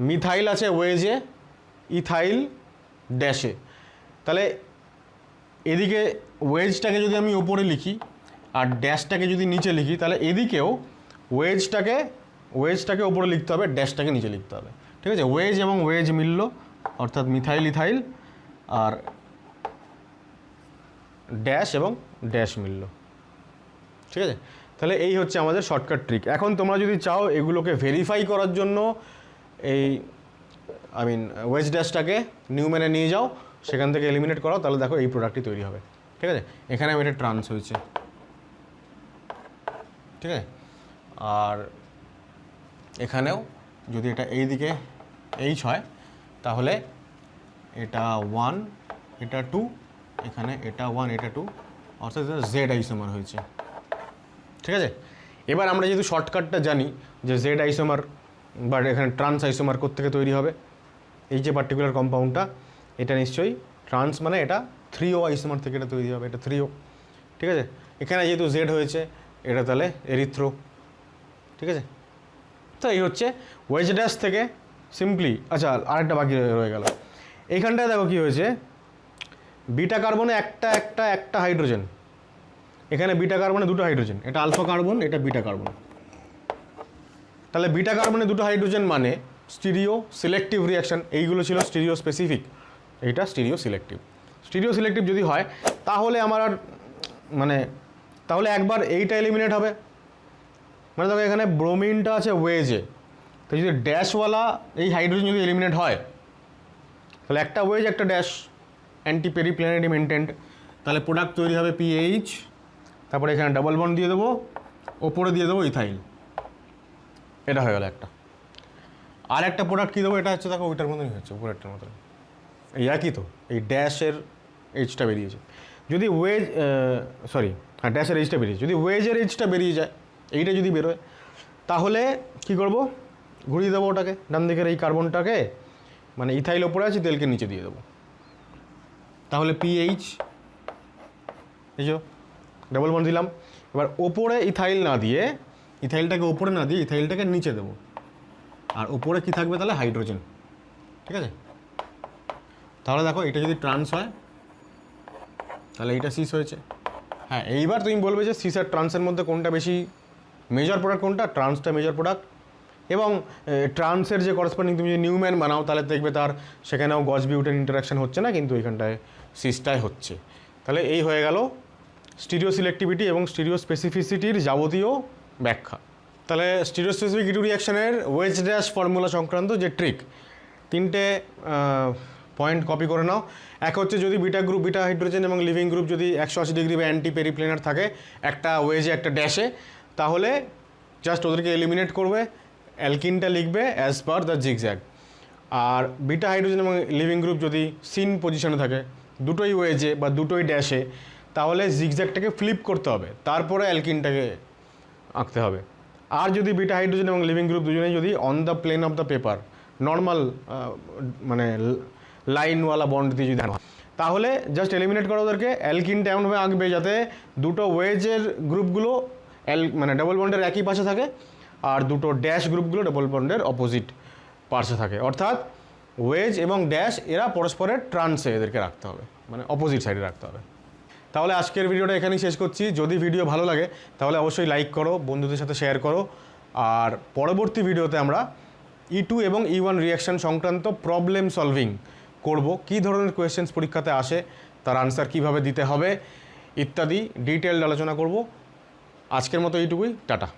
Speaker 1: মিথাইল আছে ওয়েজে, ইথাইল ড্যাশে। তাহলে এদিকে ওয়েজটাকে যদি আমি ওপরে লিখি আর ড্যাশটাকে যদি নিচে লিখি, তাহলে এদিকেও ওয়েজটাকে ওপরে লিখতে হবে, ড্যাশটাকে নিচে লিখতে হবে, ঠিক আছে। ওয়েজ এবং ওয়েজ মিলল, অর্থাৎ মিথাইল ইথাইল, আর ড্যাশ এবং ড্যাশ মিলল, ঠিক আছে। তাহলে এই হচ্ছে আমাদের শর্টকাট ট্রিক। এখন তোমরা যদি চাও এগুলোকে ভেরিফাই করার জন্য এই ওয়েজ ড্যাশটাকে নিউম্যানে নিয়ে যাও, সেখান থেকে এলিমিনেট করো, তাহলে দেখো এই প্রোডাক্টটি তৈরি হবে, ঠিক আছে। এখানে এটা ট্রান্স হয়েছে, ঠিক আছে। আর এখানেও যদি এটা এই দিকে এইচ হয় তাহলে এটা 1 এটা 2, এখানে এটা 1 এটা 2, অর্থাৎ এটা জেড আইসোমার হয়েছে, ঠিক আছে। এবার আমরা যেহেতু শর্টকাটটা জানি যে জেড আইসোমার বা এখানে ট্রান্স আইসোমার কোত্থেকে তৈরি হবে, এই যে পার্টিকুলার কম্পাউন্ডটা এটা নিশ্চয়ই ট্রান্স, মানে এটা 3O আইসোমার থেকে এটা তৈরি হবে, এটা 3O, ঠিক আছে। এখানে যেহেতু জেড হয়েছে এটা তাহলে এরিথ্রো, ঠিক আছে। তো এই হচ্ছে ওয়েজ ড্যাশ থেকে সিম্পলি। আচ্ছা, আরেকটা বাকি রয়ে গেল, এইখানটায় দেখো কী হয়েছে, বিটা কার্বনে একটা হাইড্রোজেন, এখানে বিটা কার্বনে দুটো হাইড্রোজেন, এটা আলফা কার্বন এটা বিটা কার্বন। তাহলে বিটা কার্বনে দুটো হাইড্রোজেন মানে স্টিরিও সিলেক্টিভ রিয়াকশান। এইগুলো ছিল স্টিরিও স্পেসিফিক, এইটা স্টিরিও সিলেক্টিভ। স্টিরিও সিলেক্টিভ যদি হয় তাহলে আমার আর মানে তাহলে একবার এইটা এলিমিনেট হবে, মানে দেখো এখানে ব্রোমিনটা আছে ওয়েজে, তো যদি ড্যাশওয়ালা এই হাইড্রোজেন যদি এলিমিনেট হয় তাহলে একটা ওয়েজ একটা ড্যাশ, অ্যান্টি পেরিপ্ল্যানেটারি মেনটেন্ট, তাহলে প্রোডাক্ট তৈরি হবে পিএইচ, তারপরে এখানে ডাবল বন্ড দিয়ে দেবো, ওপরে দিয়ে দেবো ইথাইল, এটা হয়ে গেল একটা। আর একটা প্রোডাক্ট কী দেবো, এটা হচ্ছে দেখো ওইটার মতনই হচ্ছে, উপরেরটার মতন, এই একই তো, এই ড্যাশের এইচটা বেরিয়েছে। যদি ওয়েজ হ্যাঁ ড্যাশের এইচটা বেরিয়েছে, যদি ওয়েজের এইচটা বেরিয়ে যায়, এইটা যদি বেরোয়, তাহলে কি করব, ঘুরিয়ে দেবো ওটাকে, ডান দিকের এই কার্বনটাকে, মানে ইথাইল ওপরে আছে, তেলকে নিচে দিয়ে দেবো, তাহলে পিএইচ, এই যে ডাবল বন্ড দিলাম। এবার ওপরে ইথাইল না দিয়ে, ইথাইলটাকে ওপরে না দিয়ে ইথাইলটাকে নিচে দেবো, আর ওপরে কি থাকবে তাহলে হাইড্রোজেন, ঠিক আছে। তাহলে দেখো এটা যদি ট্রান্স হয় তাহলে এইটা সিস হয়েছে। হ্যাঁ, এইবার তুমি বলবে যে সিস আর ট্রান্সের মধ্যে কোনটা বেশি মেজর প্রোডাক্ট, কোনটা, ট্রান্সটা মেজর প্রোডাক্ট। এবং ট্রান্সের যে করসপন্ডিং তুমি যদি নিউম্যান বানাও তাহলে দেখবে তার সেখানেও গজ বিউটেন ইন্টারাকশন হচ্ছে না, কিন্তু এখানটায় সিসটাই হচ্ছে। তাহলে এই হয়ে গেল স্টিরিও সিলেক্টিভিটি এবং স্টিরিও স্পেসিফিসিটির যাবতীয় ব্যাখ্যা। তাহলে স্টিরিও স্পেসিফিক ইটু রিয়াকশনের ওয়েজ ড্যাশ ফর্মুলা সংক্রান্ত যে ট্রিক, তিনটে পয়েন্ট কপি করে নাও। এক হচ্ছে যদি বিটা গ্রুপ, বিটা হাইড্রোজেন এবং লিভিং গ্রুপ যদি 180 ডিগ্রি বা অ্যান্টি পেরিপ্লেনার থাকে একটা ওয়েজে একটা ড্যাশে, তাহলে জাস্ট ওদেরকে এলিমিনেট করবে, অ্যালকিনটা লিখবে অ্যাজ পার দ্য জিগজ্যাগ। আর বিটা হাইড্রোজেন এবং লিভিং গ্রুপ যদি সিন পজিশনে থাকে, দুটোই ওয়েজে বা দুটোই ড্যাশে, তাহলে জিগজ্যাগটাকে ফ্লিপ করতে হবে, তারপরে অ্যালকিনটাকে আঁকতে হবে। আর যদি বিটা হাইড্রোজেন এবং লিভিং গ্রুপ দুজনেই যদি on the plane of the paper normal মানে লাইনওয়ালা বন্ড দিয়ে যদি হয়, তাহলে জাস্ট এলিমিনেট করো ওদেরকে, অ্যালকিনটা এমনভাবে আঁকবে যাতে দুটো ওয়েজের গ্রুপগুলো মানে ডাবল বন্ডের একই পাশে থাকে, আর দুটো ড্যাশ গ্রুপগুলো ডাবল বন্ডের অপোজিট পাশে থাকে, অর্থাৎ ওয়েজ এবং ড্যাশ এরা পরস্পরের ট্রান্সে এদেরকে রাখতে হবে, মানে অপোজিট সাইডে রাখতে হবে। তাহলে আজকের ভিডিওটা এখানেই শেষ করছি। যদি ভিডিও ভালো লাগে তাহলে অবশ্যই লাইক করো, বন্ধুদের সাথে শেয়ার করো, আর পরবর্তী ভিডিওতে আমরা E2 এবং E1 রিয়াকশান সংক্রান্ত প্রবলেম সলভিং করব, কী ধরনের কোয়েশ্চেন্স পরীক্ষাতে আসে, তার আনসার কীভাবে দিতে হবে ইত্যাদি ডিটেলড আলোচনা করব। আজকের মতো এইটুকুই, টাটা।